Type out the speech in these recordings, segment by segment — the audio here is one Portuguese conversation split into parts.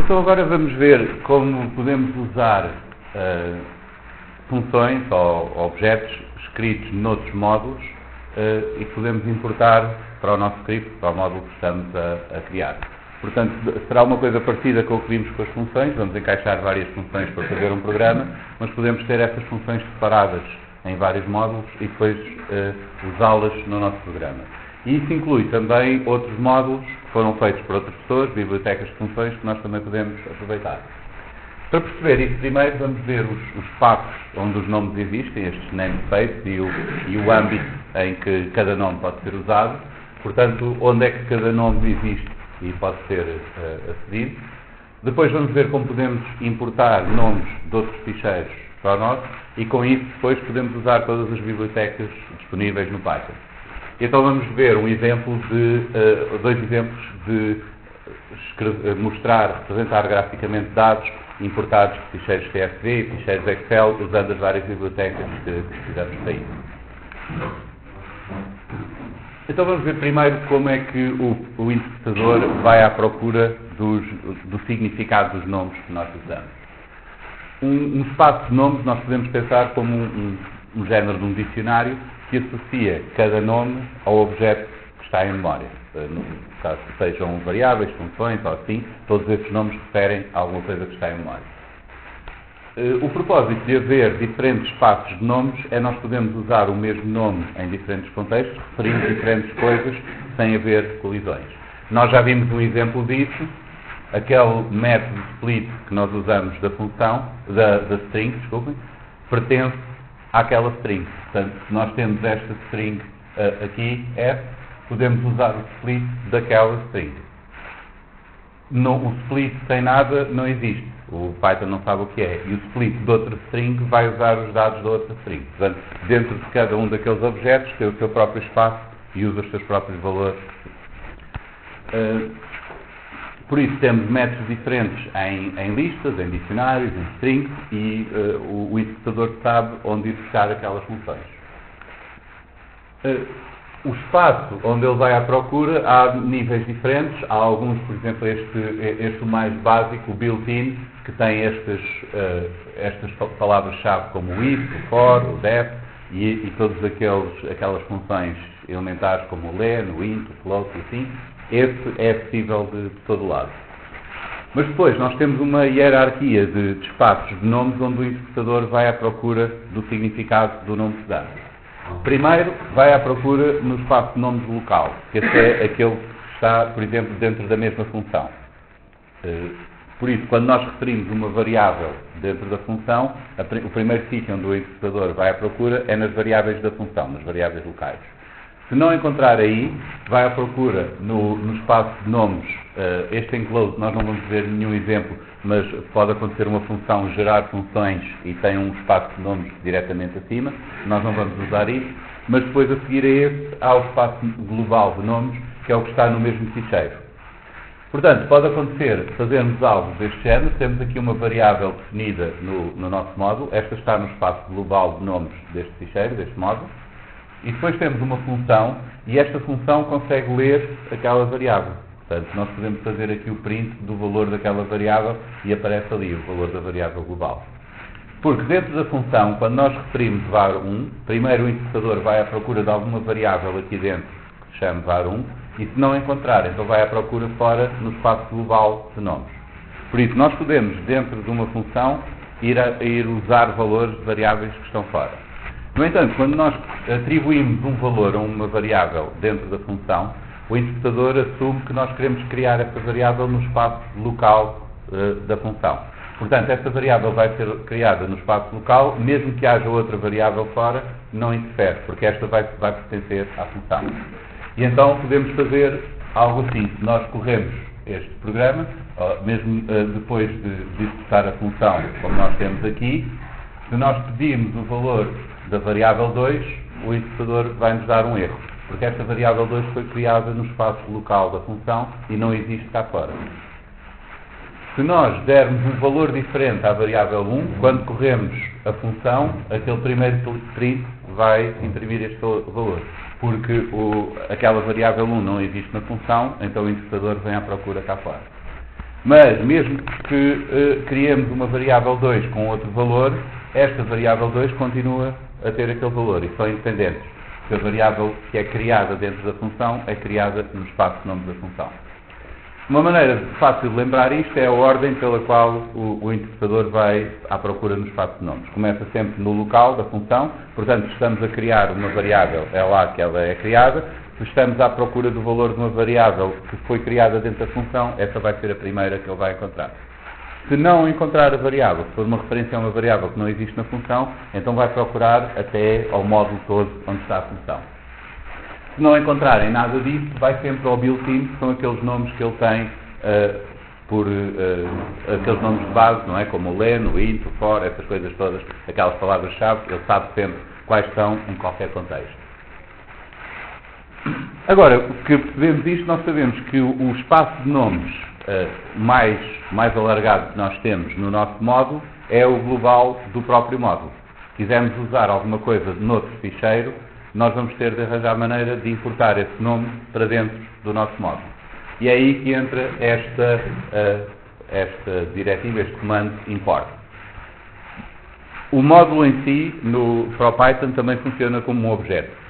Então agora vamos ver como podemos usar funções ou objetos escritos noutros módulos e podemos importar para o nosso script, para o módulo que estamos a criar. Portanto, será uma coisa parecida com o que vimos com as funções. Vamos encaixar várias funções para fazer um programa, mas podemos ter essas funções separadas em vários módulos e depois usá-las no nosso programa. E isso inclui também outros módulos que foram feitos por outras pessoas, bibliotecas de funções, que nós também podemos aproveitar. Para perceber isso, primeiro vamos ver os espaços onde os nomes existem, estes namespaces e o âmbito em que cada nome pode ser usado. Portanto, onde é que cada nome existe e pode ser acedido. Depois vamos ver como podemos importar nomes de outros ficheiros para o nosso e com isso depois podemos usar todas as bibliotecas disponíveis no Python. Então vamos ver dois exemplos de representar graficamente dados importados de ficheiros CSV e ficheiros Excel usando as várias bibliotecas que precisamos para isso. Então vamos ver primeiro como é que o interpretador vai à procura do significado dos nomes que nós usamos. Um espaço de nomes nós podemos pensar como um género de um dicionário que associa cada nome ao objeto que está em memória. No caso que sejam variáveis, funções ou assim, todos esses nomes referem a alguma coisa que está em memória. O propósito de haver diferentes espaços de nomes é nós podemos usar o mesmo nome em diferentes contextos, referindo diferentes coisas sem haver colisões. Nós já vimos um exemplo disso, aquele método split que nós usamos da função, da string, desculpem, pertence àquela string. Portanto, se nós temos esta string aqui, F, podemos usar o split daquela string. O split sem nada não existe. O Python não sabe o que é. E o split de outra string vai usar os dados da outra string. Portanto, dentro de cada um daqueles objetos tem o seu próprio espaço e usa os seus próprios valores. Por isso temos métodos diferentes em listas, em dicionários, em strings e o interpretador sabe onde ir buscar aquelas funções. O espaço onde ele vai à procura há níveis diferentes. Há alguns, por exemplo, este o mais básico, o built-in, que tem estas palavras-chave como o if, o for, o def e todas aquelas funções elementares como o len, o int, o float e assim. Esse é possível de todo lado. Mas depois nós temos uma hierarquia de espaços de nomes onde o interpretador vai à procura do significado do nome que dá. Primeiro vai à procura no espaço de nomes local, que esse é aquele que está, por exemplo, dentro da mesma função. Por isso, quando nós referimos uma variável dentro da função, o primeiro sítio onde o interpretador vai à procura é nas variáveis da função, nas variáveis locais. Se não encontrar aí, vai à procura no espaço de nomes. Este enclosed nós não vamos ver nenhum exemplo, mas pode acontecer uma função gerar funções e tem um espaço de nomes diretamente acima. Nós não vamos usar isso, mas depois a seguir a esse há o espaço global de nomes, que é o que está no mesmo ficheiro. Portanto, pode acontecer fazermos algo deste género. Temos aqui uma variável definida no nosso módulo. Esta está no espaço global de nomes deste ficheiro, deste módulo. E depois temos uma função, e esta função consegue ler aquela variável. Portanto, nós podemos fazer aqui o print do valor daquela variável e aparece ali o valor da variável global. Porque dentro da função, quando nós referimos var1, primeiro o interpretador vai à procura de alguma variável aqui dentro, que se chama var1, e se não encontrar, então vai à procura fora no espaço global de nomes. Por isso, nós podemos, dentro de uma função, ir usar valores de variáveis que estão fora. No entanto, quando nós atribuímos um valor a uma variável dentro da função, o interpretador assume que nós queremos criar essa variável no espaço local da função. Portanto, essa variável vai ser criada no espaço local, mesmo que haja outra variável fora, não interfere, porque esta vai pertencer à função. E então podemos fazer algo assim. Se nós corremos este programa, mesmo depois de executar a função como nós temos aqui, se nós pedirmos o valor da variável 2, o interpretador vai nos dar um erro, porque esta variável 2 foi criada no espaço local da função e não existe cá fora. Se nós dermos um valor diferente à variável 1, quando corremos a função, aquele primeiro print vai imprimir este valor, porque aquela variável 1 não existe na função, então o interpretador vem à procura cá fora. Mas, mesmo que criemos uma variável 2 com outro valor, esta variável 2 continua a ter aquele valor e são independentes. Porque a variável que é criada dentro da função é criada no espaço de nome da função. Uma maneira fácil de lembrar isto é a ordem pela qual o interpretador vai à procura no espaço de nomes. Começa sempre no local da função, portanto, se estamos a criar uma variável, é lá que ela é criada. Se estamos à procura do valor de uma variável que foi criada dentro da função, essa vai ser a primeira que ele vai encontrar. Se não encontrar a variável, se for uma referência a uma variável que não existe na função, então vai procurar até ao módulo todo onde está a função. Se não encontrarem nada disso, vai sempre ao built-in, que são aqueles nomes que ele tem aqueles nomes de base, não é? Como o len, o int, o for, essas coisas todas, aquelas palavras-chave, ele sabe sempre quais são em qualquer contexto. Agora, o que percebemos isto, nós sabemos que o espaço de nomes mais alargado que nós temos no nosso módulo é o global do próprio módulo. Se quisermos usar alguma coisa noutro ficheiro, nós vamos ter de arranjar maneira de importar esse nome para dentro do nosso módulo. E é aí que entra esta diretiva, este comando import. O módulo em si, para o Python, também funciona como um objeto.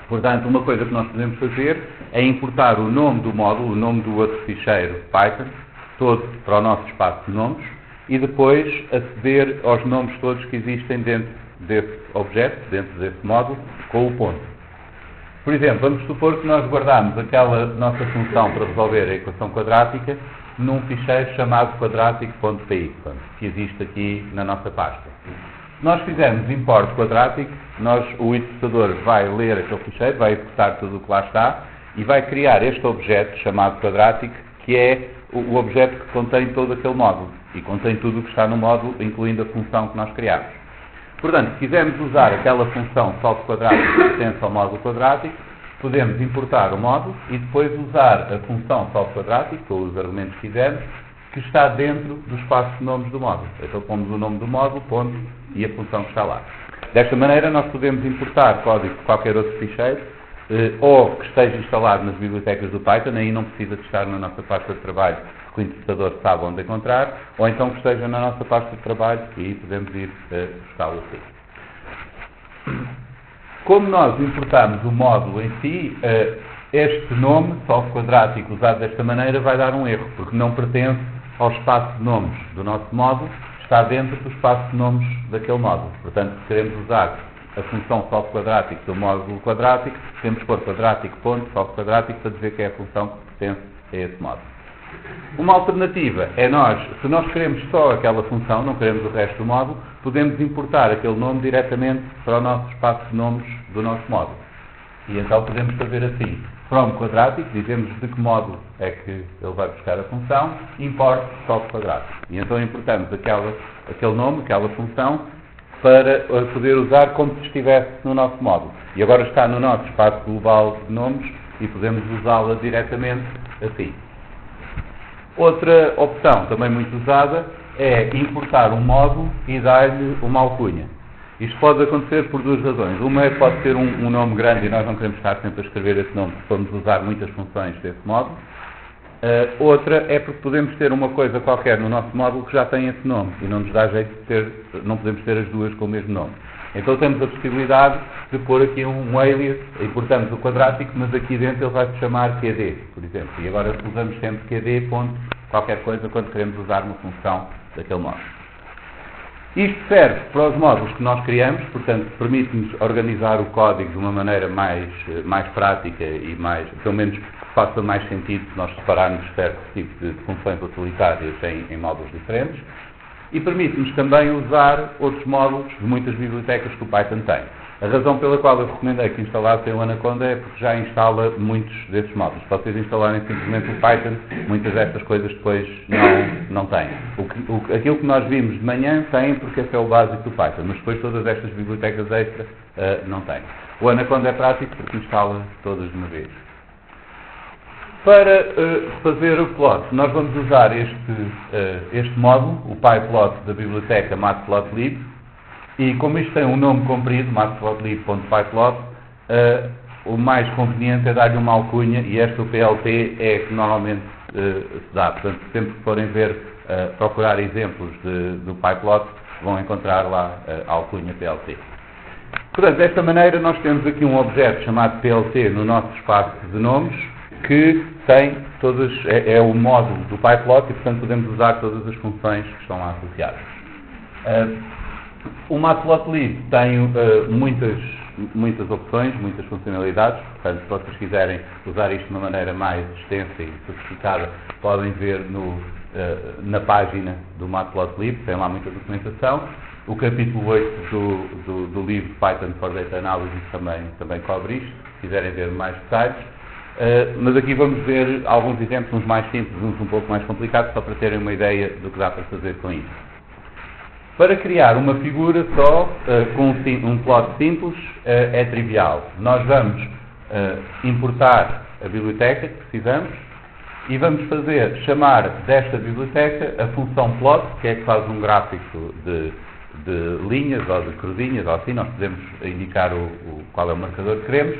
Portanto, uma coisa que nós podemos fazer é importar o nome do módulo, o nome do outro ficheiro Python, todo para o nosso espaço de nomes, e depois aceder aos nomes todos que existem dentro desse objeto, dentro desse módulo, com o ponto. Por exemplo, vamos supor que nós guardamos aquela nossa função para resolver a equação quadrática num ficheiro chamado quadrático.py, que existe aqui na nossa pasta. Se nós fizermos import quadrático, o interpretador vai ler aquele ficheiro, vai executar tudo o que lá está e vai criar este objeto chamado quadrático, que é o objeto que contém todo aquele módulo e contém tudo o que está no módulo, incluindo a função que nós criamos. Portanto, se quisermos usar aquela função salto quadrático que pertence ao módulo quadrático, podemos importar o módulo e depois usar a função salto quadrático, ou os argumentos que quisermos, que está dentro do espaço de nomes do módulo. Então pomos o nome do módulo, ponto, e a função que está lá. Desta maneira nós podemos importar código de qualquer outro ficheiro, ou que esteja instalado nas bibliotecas do Python, aí não precisa de estar na nossa pasta de trabalho, porque o interpretador sabe onde encontrar, ou então que esteja na nossa pasta de trabalho e aí podemos ir buscá-lo assim. Como nós importamos o módulo em si, este nome, salto quadrático, usado desta maneira, vai dar um erro, porque não pertence ao espaço de nomes do nosso módulo, está dentro do espaço de nomes daquele módulo. Portanto, se queremos usar a função salto quadrático do módulo quadrático, temos que pôr quadrático.salto quadrático para dizer que é a função que pertence a esse módulo. Uma alternativa é se nós queremos só aquela função, não queremos o resto do módulo, podemos importar aquele nome diretamente para o nosso espaço de nomes do nosso módulo. E então podemos fazer assim, from quadrático, dizemos de que módulo é que ele vai buscar a função, import salto quadrático. E então importamos aquele nome, aquela função, para poder usar como se estivesse no nosso módulo. E agora está no nosso espaço global de nomes e podemos usá-la diretamente assim. Outra opção, também muito usada, é importar um módulo e dar-lhe uma alcunha. Isto pode acontecer por duas razões. Uma é que pode ter um nome grande e nós não queremos estar sempre a escrever esse nome, porque vamos usar muitas funções desse módulo. Outra é porque podemos ter uma coisa qualquer no nosso módulo que já tem esse nome e não nos dá jeito de ter, não podemos ter as duas com o mesmo nome. Então temos a possibilidade de pôr aqui um alias, importamos o quadrático, mas aqui dentro ele vai se chamar QD, por exemplo. E agora usamos sempre QD, ponto, qualquer coisa, quando queremos usar uma função daquele módulo. Isto serve para os módulos que nós criamos, portanto, permite-nos organizar o código de uma maneira mais prática e pelo menos, que faça mais sentido se nós separarmos certos tipos de funções utilitárias em módulos diferentes. E permite-nos também usar outros módulos de muitas bibliotecas que o Python tem. A razão pela qual eu recomendei que instalassem o Anaconda é porque já instala muitos desses módulos. Se vocês instalarem simplesmente o Python, muitas destas coisas depois não têm. Aquilo que nós vimos de manhã tem, porque esse é o básico do Python, mas depois todas estas bibliotecas extra não têm. O Anaconda é prático porque instala todas de uma vez. Para fazer o plot, nós vamos usar este módulo, o pyplot da biblioteca matplotlib, e como isto tem um nome comprido, matplotlib.pyplot, o mais conveniente é dar-lhe uma alcunha, e esta o PLT é que normalmente se dá. Portanto, sempre que forem ver, procurar exemplos do PyPlot, vão encontrar lá a alcunha PLT. Portanto, desta maneira, nós temos aqui um objeto chamado PLT no nosso espaço de nomes, que tem todas, é o módulo do PyPlot e, portanto, podemos usar todas as funções que estão lá associadas. O Matplotlib tem muitas opções, muitas funcionalidades, portanto, se vocês quiserem usar isto de uma maneira mais extensa e sofisticada, podem ver na página do Matplotlib, tem lá muita documentação. O capítulo 8 do livro Python for Data Analysis também cobre isto, se quiserem ver mais detalhes. Mas aqui vamos ver alguns exemplos, uns mais simples, uns um pouco mais complicados, só para terem uma ideia do que dá para fazer com isso. Para criar uma figura só, com um plot simples, é trivial. Nós vamos importar a biblioteca que precisamos e vamos chamar desta biblioteca a função plot, que é que faz um gráfico de linhas ou de cruzinhas, ou assim, nós podemos indicar qual é o marcador que queremos,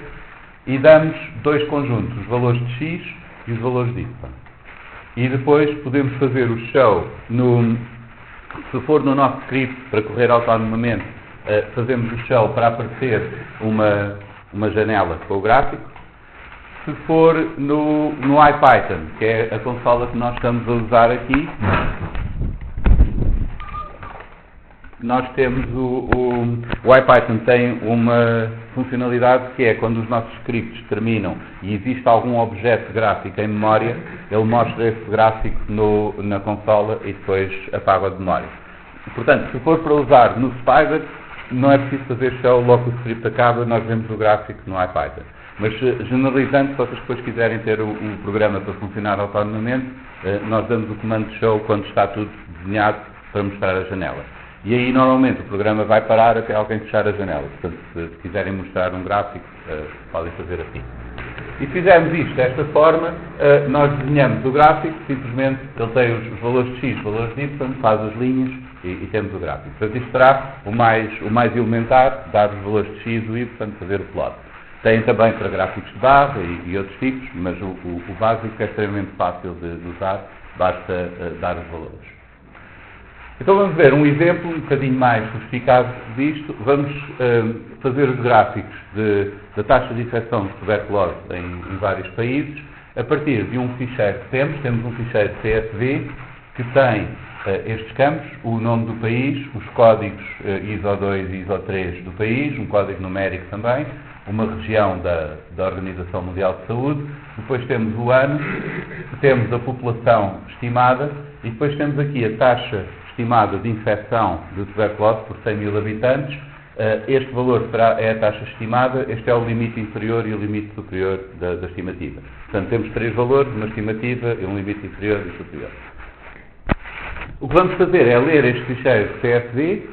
e damos dois conjuntos, os valores de x e os valores de y. E depois podemos fazer o show, se for no nosso script para correr autonomamente, fazemos o show para aparecer uma janela com o gráfico. Se for no IPython, que é a consola que nós estamos a usar aqui, nós temos o IPython tem uma funcionalidade que é quando os nossos scripts terminam e existe algum objeto gráfico em memória, ele mostra esse gráfico na consola e depois apaga de memória. Portanto, se for para usar no Spider, não é preciso fazer show, logo que o script acaba, nós vemos o gráfico no IPython. Mas, generalizando, se vocês depois quiserem ter um programa para funcionar autonomamente, nós damos o comando show quando está tudo desenhado para mostrar a janela. E aí, normalmente, o programa vai parar até alguém fechar a janela. Portanto, se quiserem mostrar um gráfico, podem fazer assim. E se fizermos isto desta forma, nós desenhamos o gráfico, simplesmente ele tem os valores de x, os valores de y, faz as linhas e temos o gráfico. Portanto, isto será o mais elementar, dar os valores de x e y, fazer o plot. Tem também para gráficos de barra e outros tipos, mas o básico é extremamente fácil de usar, basta dar os valores. Então vamos ver um exemplo um bocadinho mais sofisticado disto. Vamos fazer os gráficos da taxa de infecção de tuberculose em vários países, a partir de um ficheiro que temos um ficheiro CSV, que tem estes campos, o nome do país, os códigos ISO 2 e ISO 3 do país, um código numérico também, uma região da Organização Mundial de Saúde, depois temos o ano, temos a população estimada e depois temos aqui a taxa estimada de infecção de tuberculose por 100 mil habitantes. Este valor é a taxa estimada, este é o limite inferior e o limite superior da estimativa. Portanto, temos três valores, uma estimativa e um limite inferior e superior. O que vamos fazer é ler este ficheiro CSV,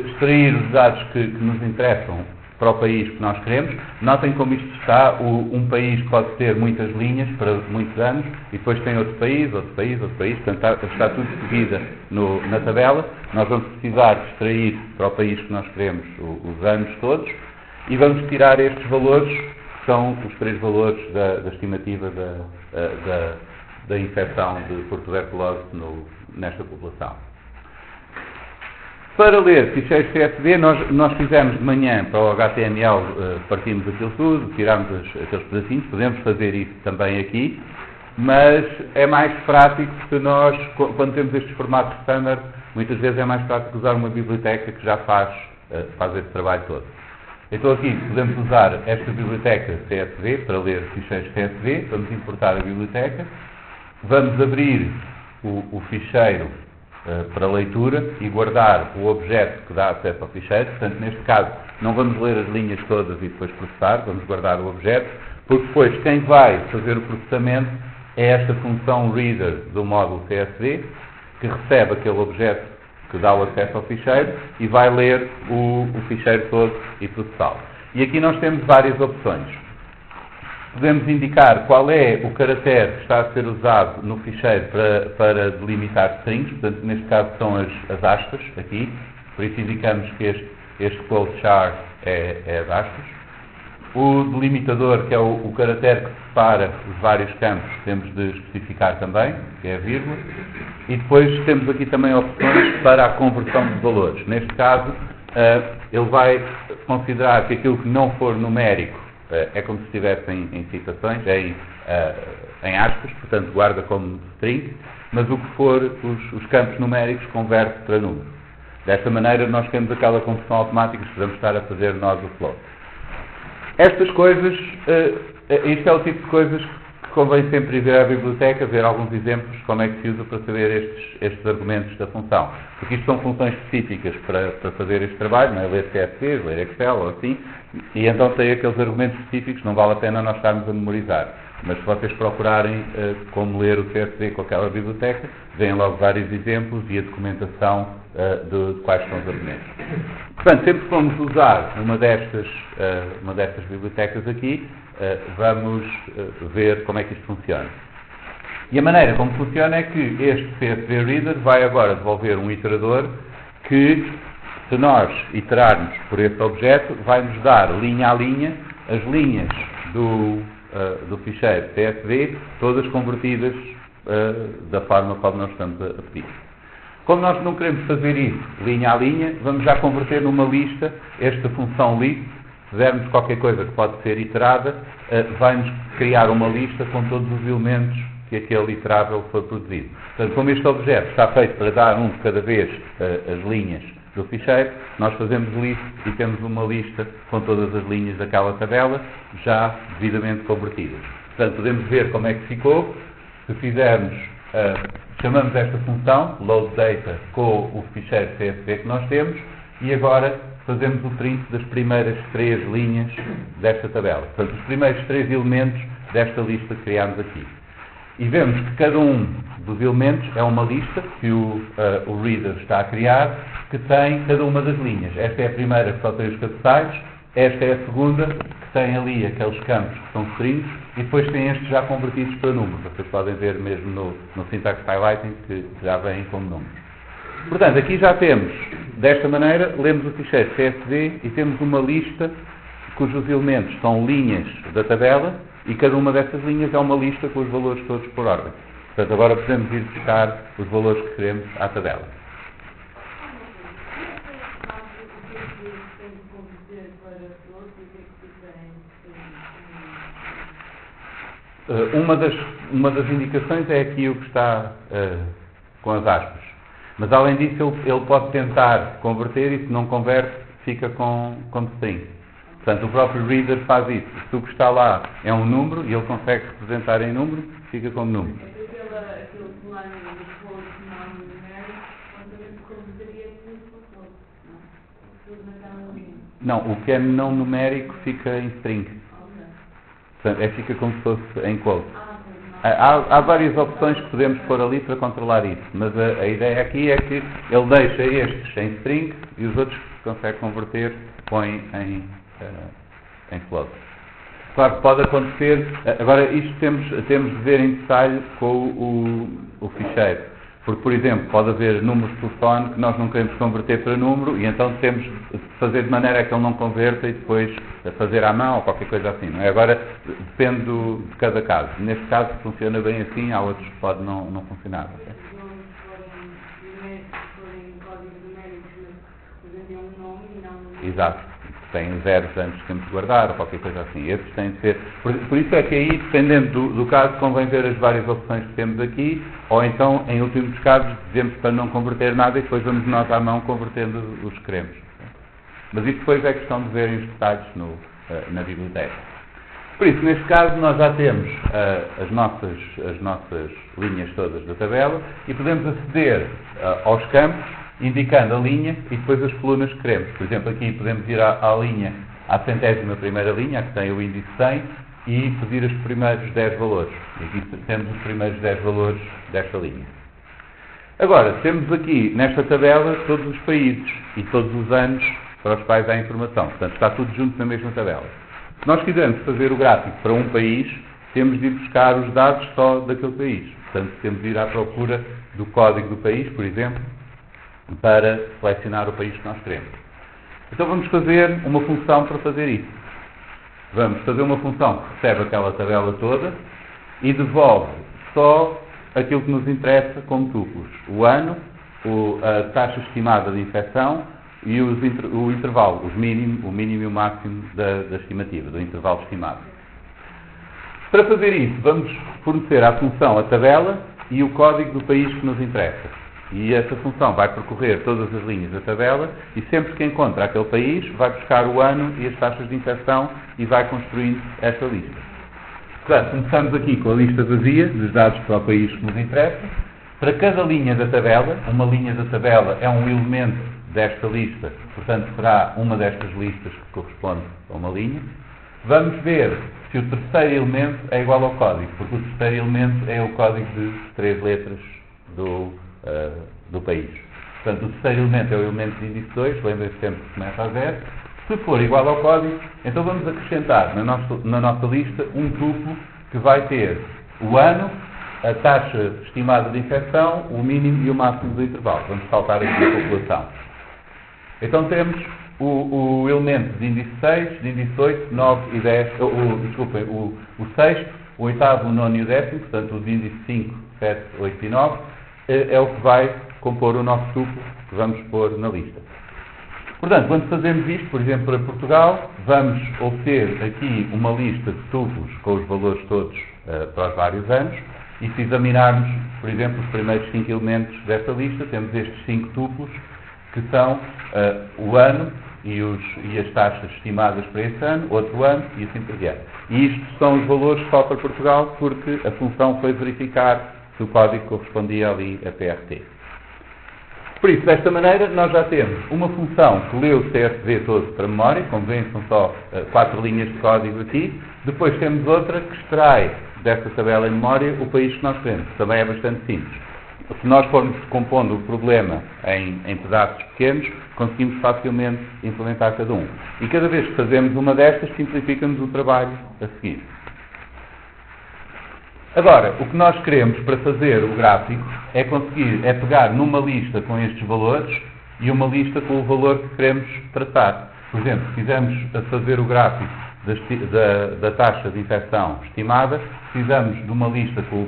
extrair os dados que nos interessam para o país que nós queremos. Notem como isto está, um país pode ter muitas linhas para muitos anos, e depois tem outro país, portanto está tudo seguido na tabela. Nós vamos precisar de extrair para o país que nós queremos os anos todos, e vamos tirar estes valores, que são os três valores da estimativa da infecção por tuberculose nesta população. Para ler ficheiros CSV, nós fizemos de manhã para o HTML, partimos aquilo tudo, tiramos aqueles pedacinhos, podemos fazer isso também aqui, mas é mais prático que nós, quando temos estes formatos standard, muitas vezes é mais prático usar uma biblioteca que já faz esse trabalho todo. Então aqui podemos usar esta biblioteca CSV para ler ficheiros CSV, vamos importar a biblioteca, vamos abrir o ficheiro para leitura e guardar o objeto que dá acesso ao ficheiro. Portanto, neste caso, não vamos ler as linhas todas e depois processar, vamos guardar o objeto, porque depois quem vai fazer o processamento é esta função reader do módulo CSV, que recebe aquele objeto que dá o acesso ao ficheiro e vai ler o ficheiro todo e processá-lo. E aqui nós temos várias opções. Podemos indicar qual é o caractere que está a ser usado no ficheiro para delimitar strings, portanto, neste caso são as aspas, aqui, por isso indicamos que este quote char é as aspas. O delimitador, que é o caractere que separa os vários campos, temos de especificar também, que é a vírgula. E depois temos aqui também opções para a conversão de valores. Neste caso, ele vai considerar que aquilo que não for numérico é como se estivesse em citações, em aspas, portanto guarda como string, mas o que for os campos numéricos converte para número. Desta maneira nós temos aquela conversão automática que podemos estar a fazer nós o float. Estas coisas, isto é o tipo de coisas que convém sempre ir ver à biblioteca, ver alguns exemplos, como é que se usa para saber estes argumentos da função. Porque isto são funções específicas para fazer este trabalho, não é? Ler CSV, ler Excel ou assim, e então tem aqueles argumentos específicos, não vale a pena nós estarmos a memorizar. Mas se vocês procurarem como ler o CSV com aquela biblioteca, vêm logo vários exemplos e a documentação de quais são os argumentos. Portanto, sempre que vamos usar uma destas bibliotecas aqui, vamos ver como é que isto funciona. E a maneira como funciona é que este CSV Reader vai agora devolver um iterador que, se nós iterarmos por esse objeto, vai nos dar linha a linha as linhas do ficheiro CSV, todas convertidas da forma como nós estamos a pedir. Como nós não queremos fazer isso linha a linha, vamos já converter numa lista esta função list. Se dermos qualquer coisa que pode ser iterada, vai-nos criar uma lista com todos os elementos que aquele iterável foi produzido. Portanto, como este objeto está feito para dar de cada vez as linhas do ficheiro, nós fazemos list e temos uma lista com todas as linhas daquela tabela já devidamente convertidas. Portanto, podemos ver como é que ficou. Se fizermos, chamamos esta função, load data, com o ficheiro CSV que nós temos, e agora fazemos o print das primeiras 3 linhas desta tabela. Portanto, os primeiros 3 elementos desta lista que criámos aqui. E vemos que cada um dos elementos é uma lista que o reader está a criar, que tem cada uma das linhas. Esta é a primeira que só tem os cabeçalhos, esta é a segunda, que tem ali aqueles campos que são strings, e depois tem estes já convertidos para números. Vocês podem ver mesmo no syntax highlighting que já vêm como números. Portanto, aqui já temos, desta maneira, lemos o ficheiro CSV e temos uma lista cujos elementos são linhas da tabela e cada uma dessas linhas é uma lista com os valores todos por ordem. Portanto, agora podemos ir buscar os valores que queremos à tabela. Uma das indicações é aqui o que está com as aspas. Mas além disso ele pode tentar converter e se não converte fica com string. Portanto, o próprio reader faz isso. Se o que está lá é um número e ele consegue representar em número, fica como número. Aquele plano de float não numérico, quando converteria tudo para float, não? Tudo naquela linha. Não, o que é não numérico fica em string. Portanto, fica como se fosse em quote. Há várias opções que podemos pôr ali para controlar isso, mas a ideia aqui é que ele deixa estes em string e os outros que consegue converter põe em float. Claro que pode acontecer, agora isto temos de ver em detalhe com o ficheiro, porque, por exemplo, pode haver números de telefone que nós não queremos converter para número e então temos de fazer de maneira que ele não converta e depois fazer à mão ou qualquer coisa assim, não é? Agora depende de cada caso. Neste caso funciona bem assim, há outros que pode não funcionar. Okay? Exato. Tem zeros antes que temos de guardar ou qualquer coisa assim. Esses têm de ser. Por isso é que aí, dependendo do caso, convém ver as várias opções que temos aqui, ou então, em últimos casos, dizemos para não converter nada e depois vamos nós à mão convertendo os que queremos. Mas isso depois é questão de verem os detalhes na biblioteca. Por isso, neste caso, nós já temos as nossas linhas todas da tabela e podemos aceder aos campos indicando a linha e depois as colunas que queremos. Por exemplo, aqui podemos ir à linha, à 101ª linha, a que tem o índice 100, e pedir os primeiros 10 valores. E aqui temos os primeiros 10 valores desta linha. Agora, temos aqui, nesta tabela, todos os países e todos os anos para os quais há informação. Portanto, está tudo junto na mesma tabela. Se nós quisermos fazer o gráfico para um país, temos de ir buscar os dados só daquele país. Portanto, temos de ir à procura do código do país, por exemplo, para selecionar o país que nós queremos. Então vamos fazer uma função para fazer isso. Vamos fazer uma função que recebe aquela tabela toda e devolve só aquilo que nos interessa como tuplos. O ano, a taxa estimada de infecção e o intervalo, o mínimo e o máximo da estimativa, do intervalo estimado. Para fazer isso, vamos fornecer à função a tabela e o código do país que nos interessa. E essa função vai percorrer todas as linhas da tabela e sempre que encontra aquele país, vai buscar o ano e as taxas de infecção e vai construindo esta lista. Portanto, começamos aqui com a lista vazia dos dados para o país que nos interessa. Para cada linha da tabela, uma linha da tabela é um elemento desta lista, portanto será uma destas listas que corresponde a uma linha. Vamos ver se o terceiro elemento é igual ao código, porque o terceiro elemento é o código de 3 letras do país. Portanto, o terceiro elemento é o elemento de índice 2, lembrem-se sempre que começa a 0. Se for igual ao código, então vamos acrescentar na nossa lista um tuplo que vai ter o ano, a taxa estimada de infecção, o mínimo e o máximo do intervalo. Vamos saltar aqui a população. Então temos o elemento de índice 6, de índice 8, 9 e 10, o sexto, o oitavo, o nono e o décimo, portanto o de índice 5, 7, 8 e 9, é o que vai compor o nosso tuplo que vamos pôr na lista. Portanto, quando fazemos isto, por exemplo, para Portugal, vamos obter aqui uma lista de tuplos com os valores todos para os vários anos, e se examinarmos, por exemplo, os primeiros 5 elementos desta lista, temos estes 5 tuplos, que são o ano e as taxas estimadas para esse ano, outro ano e assim por diante. E isto são os valores só para Portugal, porque a função foi verificar se o código correspondia ali a PRT. Por isso, desta maneira, nós já temos uma função que lê o CSV todo para a memória, como veem, são só 4 linhas de código aqui. Depois temos outra que extrai desta tabela em memória o país que nós queremos. Também é bastante simples. Se nós formos compondo o problema em pedaços pequenos, conseguimos facilmente implementar cada um. E cada vez que fazemos uma destas, simplifica-nos o trabalho a seguir. Agora, o que nós queremos para fazer o gráfico é pegar numa lista com estes valores e uma lista com o valor que queremos tratar. Por exemplo, se quisermos fazer o gráfico da taxa de infecção estimada, precisamos de uma lista com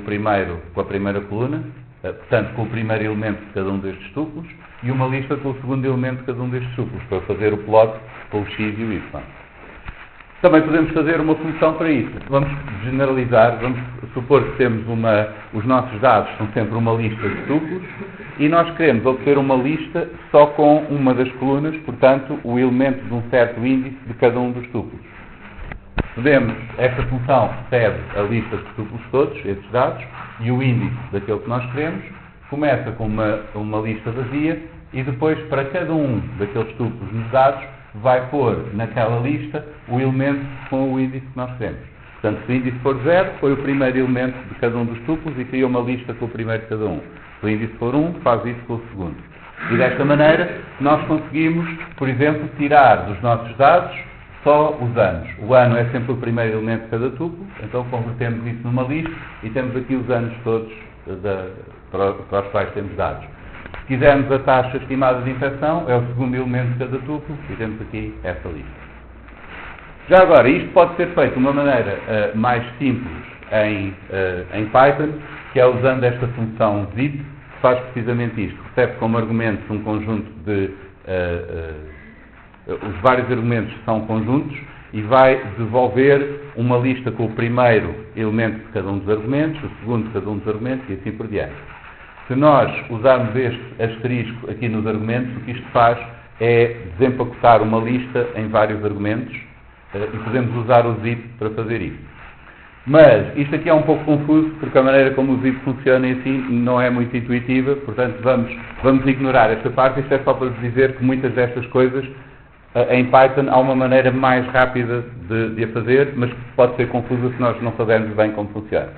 a primeira coluna, portanto com o primeiro elemento de cada um destes tuplos, e uma lista com o segundo elemento de cada um destes tuplos, para fazer o plot com o x e o y. Também podemos fazer uma função para isso. Vamos generalizar, vamos supor que temos os nossos dados são sempre uma lista de tuplos e nós queremos obter uma lista só com uma das colunas, portanto, o elemento de um certo índice de cada um dos tuplos. Esta função recebe a lista de tuplos todos, esses dados, e o índice daquele que nós queremos, começa com uma lista vazia e depois, para cada um daqueles tuplos nos dados, vai pôr naquela lista o elemento com o índice que nós queremos. Portanto, se o índice for 0, foi o primeiro elemento de cada um dos tuplos e cria uma lista com o primeiro de cada um. Se o índice for 1, faz isso com o segundo. E desta maneira, nós conseguimos, por exemplo, tirar dos nossos dados só os anos. O ano é sempre o primeiro elemento de cada tuplo, então convertemos isso numa lista e temos aqui os anos todos para os quais temos dados. Se quisermos a taxa estimada de infecção, é o segundo elemento de cada tuplo e temos aqui essa lista. Já agora, isto pode ser feito de uma maneira mais simples em Python, que é usando esta função zip, que faz precisamente isto. Recebe como argumentos um conjunto de... os vários argumentos são conjuntos e vai devolver uma lista com o primeiro elemento de cada um dos argumentos, o segundo de cada um dos argumentos e assim por diante. Se nós usarmos este asterisco aqui nos argumentos, o que isto faz é desempacotar uma lista em vários argumentos e podemos usar o zip para fazer isso. Mas isto aqui é um pouco confuso, porque a maneira como o zip funciona em si não é muito intuitiva, portanto vamos ignorar esta parte. Isto é só para vos dizer que muitas destas coisas em Python há uma maneira mais rápida de a fazer, mas pode ser confusa se nós não soubermos bem como funciona.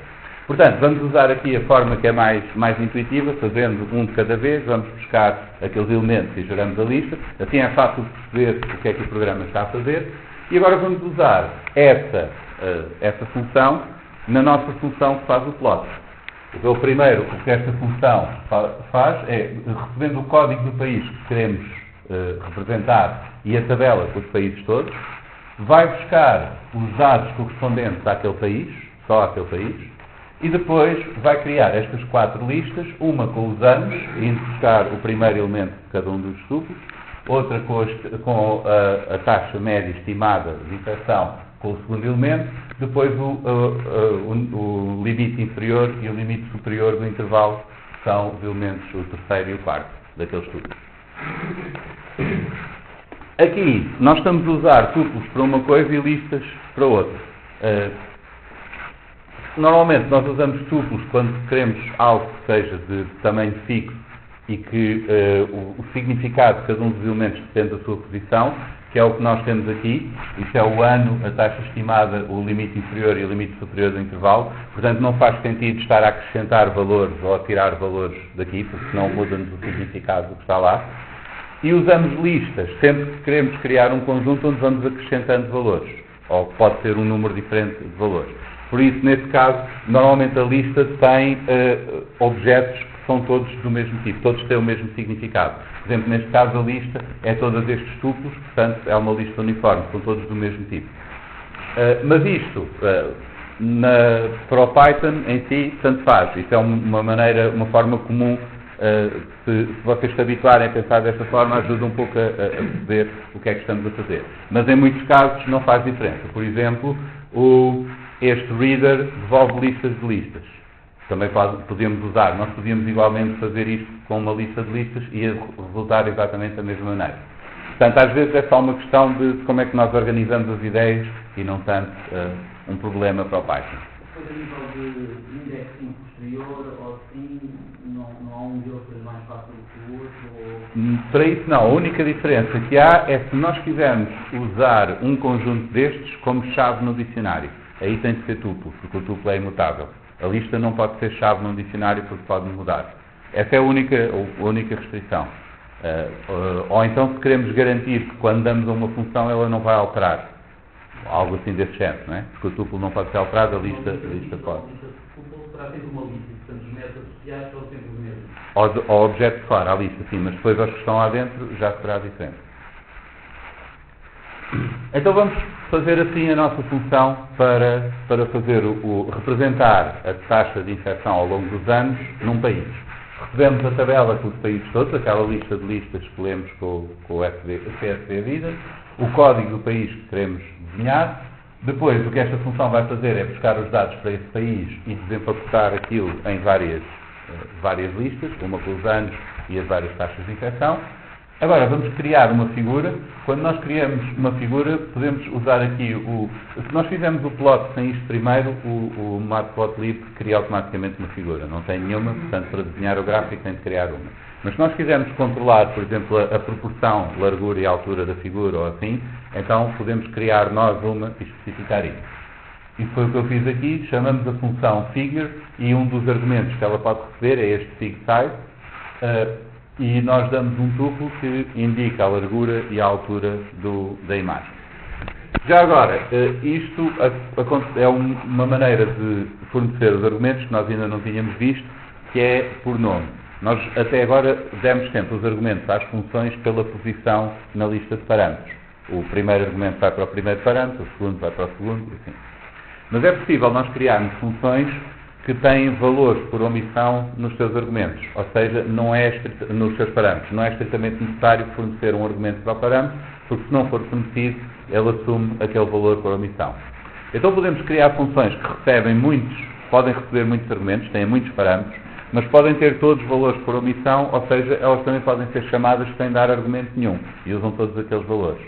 Portanto, vamos usar aqui a forma que é mais intuitiva, fazendo um de cada vez, vamos buscar aqueles elementos e geramos a lista, assim é fácil de perceber o que é que o programa está a fazer, e agora vamos usar essa função na nossa função que faz o plot. Então, o primeiro, o que esta função faz é, recebendo o código do país que queremos representar e a tabela com os países todos, vai buscar os dados correspondentes àquele país, só àquele país, e depois vai criar estas 4 listas, uma com os anos, indo buscar o primeiro elemento de cada um dos tuplos, outra com a taxa média estimada de infecção com o segundo elemento, depois o limite inferior e o limite superior do intervalo, que são os elementos, o terceiro e o quarto daqueles tuplos. Aqui, nós estamos a usar tuplos para uma coisa e listas para outra. Normalmente, nós usamos tuplos quando queremos algo que seja de tamanho fixo e que o significado de cada um dos elementos depende da sua posição, que é o que nós temos aqui. Isto é o ano, a taxa estimada, o limite inferior e o limite superior do intervalo. Portanto, não faz sentido estar a acrescentar valores ou a tirar valores daqui, porque senão muda-nos o significado do que está lá. E usamos listas sempre que queremos criar um conjunto onde vamos acrescentando valores, ou pode ser um número diferente de valores. Por isso, neste caso, normalmente a lista tem objetos que são todos do mesmo tipo, todos têm o mesmo significado. Por exemplo, neste caso a lista é todos estes tuplos, portanto é uma lista uniforme, são todos do mesmo tipo. Mas isto, para o Python em si, tanto faz. Isto é uma forma comum. Se vocês se habituarem a pensar desta forma, ajuda um pouco a perceber o que é que estamos a fazer. Mas em muitos casos não faz diferença. Por exemplo, este reader devolve listas de listas. Também podíamos usar. Nós podíamos igualmente fazer isto com uma lista de listas e ia resultar exatamente da mesma maneira. Portanto, às vezes é só uma questão de como é que nós organizamos as ideias e não tanto um problema para o Python. Depois, a nível de indexing posterior ou assim, não há um deles que seja mais fácil do que o outro? Para isso não. A única diferença que há é se nós quisermos usar um conjunto destes como chave no dicionário. Aí tem de ser tuplo, porque o tuplo é imutável. A lista não pode ser chave num dicionário porque pode mudar. Essa é a única restrição. Ou então se queremos garantir que quando damos a uma função ela não vai alterar. Algo assim desse género, não é? Porque o tuplo não pode ser alterado, a lista pode. O tuplo será sempre uma lista, portanto os métodos associados são sempre os mesmos. Ao objeto de fora, à lista, sim, mas depois aos que estão lá dentro já será diferente. Então vamos fazer assim a nossa função para fazer representar a taxa de infecção ao longo dos anos num país. Recebemos a tabela com os países todos, aquela lista de listas que lemos com o CSV Vida, o código do país que queremos desenhar. Depois, o que esta função vai fazer é buscar os dados para esse país e desempacotar aquilo em várias listas, uma com os anos e as várias taxas de infecção. Agora, vamos criar uma figura. Quando nós criamos uma figura, podemos usar aqui se nós fizermos o plot sem isto primeiro, o Matplotlib cria automaticamente uma figura. Não tem nenhuma, portanto, para desenhar o gráfico tem de criar uma. Mas se nós quisermos controlar, por exemplo, a proporção, largura e altura da figura ou assim, então podemos criar nós uma e especificar isso. Isso foi o que eu fiz aqui. Chamamos a função figure e um dos argumentos que ela pode receber é este figSize. E nós damos um tuplo que indica a largura e a altura da imagem. Já agora, isto é uma maneira de fornecer os argumentos que nós ainda não tínhamos visto, que é por nome. Nós até agora demos sempre os argumentos às funções pela posição na lista de parâmetros. O primeiro argumento vai para o primeiro parâmetro, o segundo vai para o segundo, e assim. Mas é possível nós criarmos funções que têm valores por omissão nos seus argumentos, ou seja, nos seus parâmetros. Não é estritamente necessário fornecer um argumento para o parâmetro, porque se não for fornecido, ele assume aquele valor por omissão. Então podemos criar funções que podem receber muitos argumentos, têm muitos parâmetros, mas podem ter todos os valores por omissão, ou seja, elas também podem ser chamadas sem dar argumento nenhum, e usam todos aqueles valores.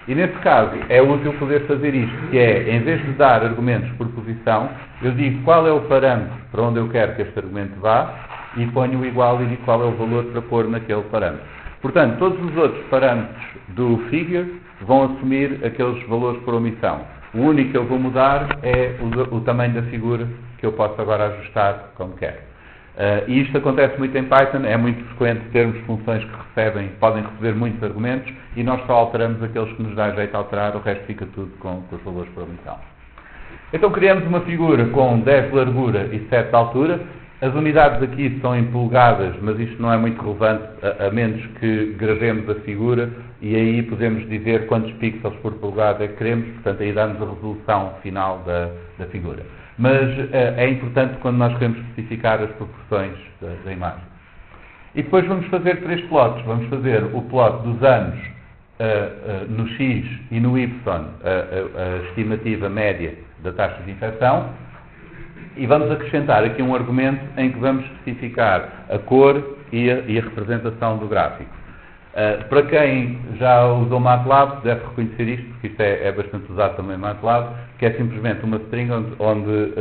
E nesse caso é útil poder fazer isto, que é, em vez de dar argumentos por posição, eu digo qual é o parâmetro para onde eu quero que este argumento vá e ponho o igual e digo qual é o valor para pôr naquele parâmetro. Portanto, todos os outros parâmetros do figure vão assumir aqueles valores por omissão. O único que eu vou mudar é o tamanho da figura, que eu posso agora ajustar como quero. E isto acontece muito em Python, é muito frequente termos funções que podem receber muitos argumentos e nós só alteramos aqueles que nos dá jeito de alterar, o resto fica tudo com os valores por omissão. Então criamos uma figura com 10 de largura e 7 de altura As unidades aqui são em polegadas, mas isto não é muito relevante, a menos que gravemos a figura, e aí podemos dizer quantos pixels por polegada é que queremos, portanto aí dá-nos a resolução final da figura. Mas é importante quando nós queremos especificar as proporções da imagem. E depois vamos fazer 3 plots. Vamos fazer o plot dos anos no X e no Y, a estimativa média da taxa de infecção, e vamos acrescentar aqui um argumento em que vamos especificar a cor e a representação do gráfico. Para quem já usou MATLAB, deve reconhecer isto, porque isto é bastante usado também em MATLAB, que é simplesmente uma string onde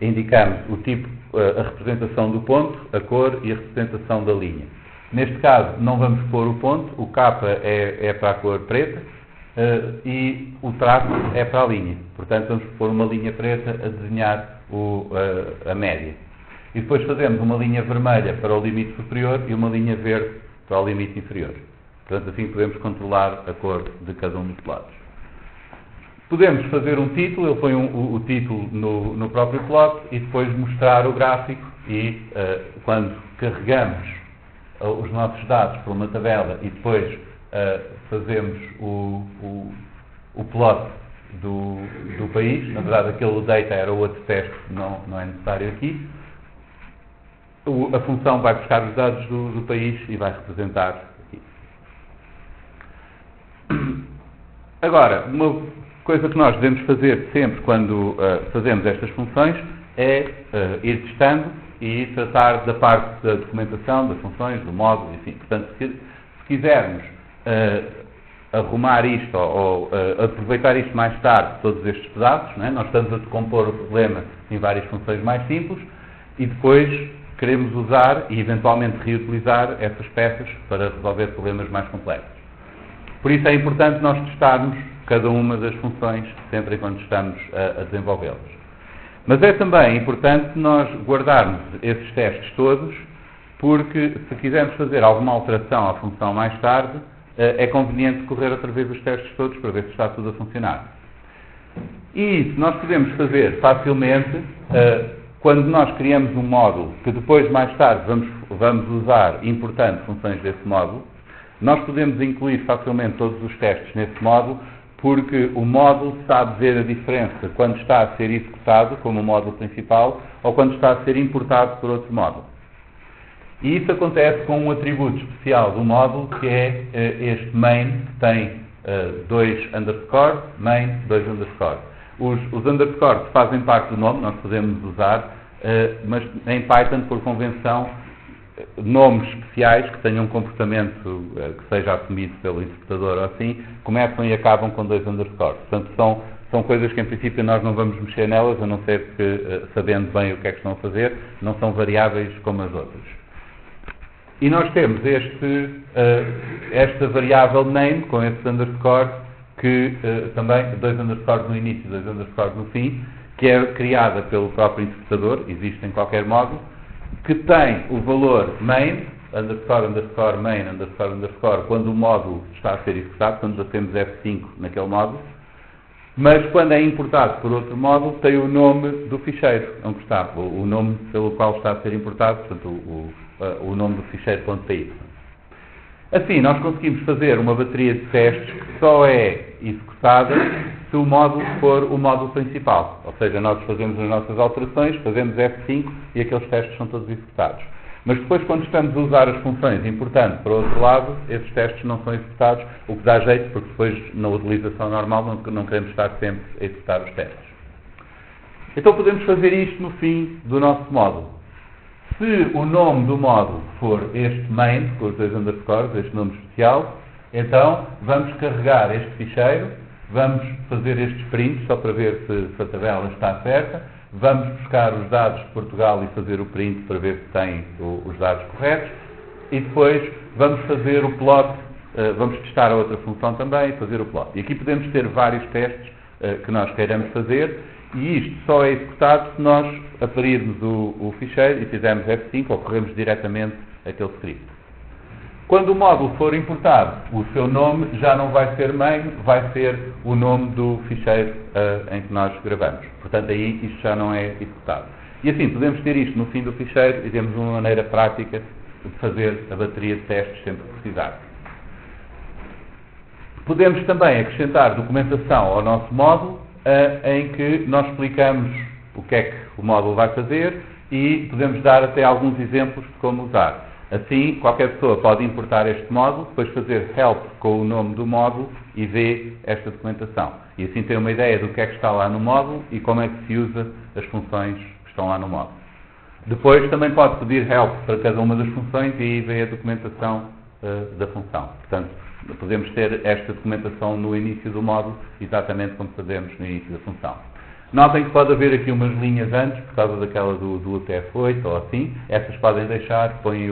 indicamos o tipo, a representação do ponto, a cor e a representação da linha. Neste caso, não vamos pôr o ponto, o K é para a cor preta e o traço é para a linha. Portanto, vamos pôr uma linha preta a desenhar a média. E depois fazemos uma linha vermelha para o limite superior e uma linha verde para o limite inferior. Portanto, assim podemos controlar a cor de cada um dos lados. Podemos fazer um título, ele põe o título no próprio plot e depois mostrar o gráfico e quando carregamos os nossos dados para uma tabela e depois fazemos o plot do país, na verdade aquele data era o outro teste, não é necessário aqui, a função vai buscar os dados do país e vai representar aqui. Agora, uma coisa que nós devemos fazer sempre quando fazemos estas funções é ir testando e tratar da parte da documentação, das funções, do módulo, enfim. Portanto, se quisermos arrumar isto ou aproveitar isto mais tarde, todos estes pedaços, não é? Nós estamos a decompor o problema em várias funções mais simples e depois queremos usar e eventualmente reutilizar essas peças para resolver problemas mais complexos. Por isso é importante nós testarmos cada uma das funções sempre enquanto estamos a desenvolvê-las. Mas é também importante nós guardarmos esses testes todos, porque se quisermos fazer alguma alteração à função mais tarde, é conveniente correr outra vez os testes todos para ver se está tudo a funcionar. E isso nós podemos fazer facilmente quando nós criamos um módulo que depois, mais tarde, vamos usar importando funções desse módulo. Nós podemos incluir facilmente todos os testes nesse módulo, porque o módulo sabe ver a diferença quando está a ser executado como o módulo principal ou quando está a ser importado por outro módulo. E isso acontece com um atributo especial do módulo, que é este main, que tem 2 underscore, main, 2 underscore. Os underscores fazem parte do nome, nós podemos usar, mas em Python, por convenção, nomes especiais que tenham um comportamento que seja assumido pelo interpretador ou assim, começam e acabam com 2 underscores. Portanto, são coisas que em princípio nós não vamos mexer nelas, a não ser que, sabendo bem o que é que estão a fazer, não são variáveis como as outras. E nós temos esta variável name, com esses underscores, que também, 2 underscores no início e 2 underscores no fim, que é criada pelo próprio interpretador, existe em qualquer módulo, que tem o valor main, underscore, underscore, main, underscore, underscore, quando o módulo está a ser executado, quando batemos F5 naquele módulo, mas quando é importado por outro módulo, tem o nome do ficheiro, onde está, o nome pelo qual está a ser importado, portanto, o nome do ficheiro .py. Assim, nós conseguimos fazer uma bateria de testes que só é executada se o módulo for o módulo principal. Ou seja, nós fazemos as nossas alterações, fazemos F5 e aqueles testes são todos executados. Mas depois, quando estamos a usar as funções importando para o outro lado, esses testes não são executados, o que dá jeito, porque depois, na utilização normal, não queremos estar sempre a executar os testes. Então, podemos fazer isto no fim do nosso módulo. Se o nome do módulo for este main, com os 2 underscores, este nome especial, então vamos carregar este ficheiro, vamos fazer estes prints, só para ver se a tabela está certa, vamos buscar os dados de Portugal e fazer o print para ver se tem os dados corretos, e depois vamos fazer o plot, vamos testar a outra função também e fazer o plot. E aqui podemos ter vários testes que nós queiramos fazer, e isto só é executado se nós aferirmos o ficheiro e fizermos F5 ou corremos diretamente aquele script. Quando o módulo for importado, o seu nome já não vai ser main, vai ser o nome do ficheiro em que nós gravamos. Portanto, aí isto já não é executado. E assim podemos ter isto no fim do ficheiro e temos uma maneira prática de fazer a bateria de testes sempre que precisar. Podemos também acrescentar documentação ao nosso módulo, em que nós explicamos o que é que o módulo vai fazer e podemos dar até alguns exemplos de como usar. Assim, qualquer pessoa pode importar este módulo, depois fazer help com o nome do módulo e ver esta documentação. E assim tem uma ideia do que é que está lá no módulo e como é que se usa as funções que estão lá no módulo. Depois também pode pedir help para cada uma das funções e ver a documentação da função. Portanto, podemos ter esta documentação no início do módulo, exatamente como fazemos no início da função. Notem que pode haver aqui umas linhas antes, por causa daquela do UTF-8 ou assim. Essas podem deixar, põem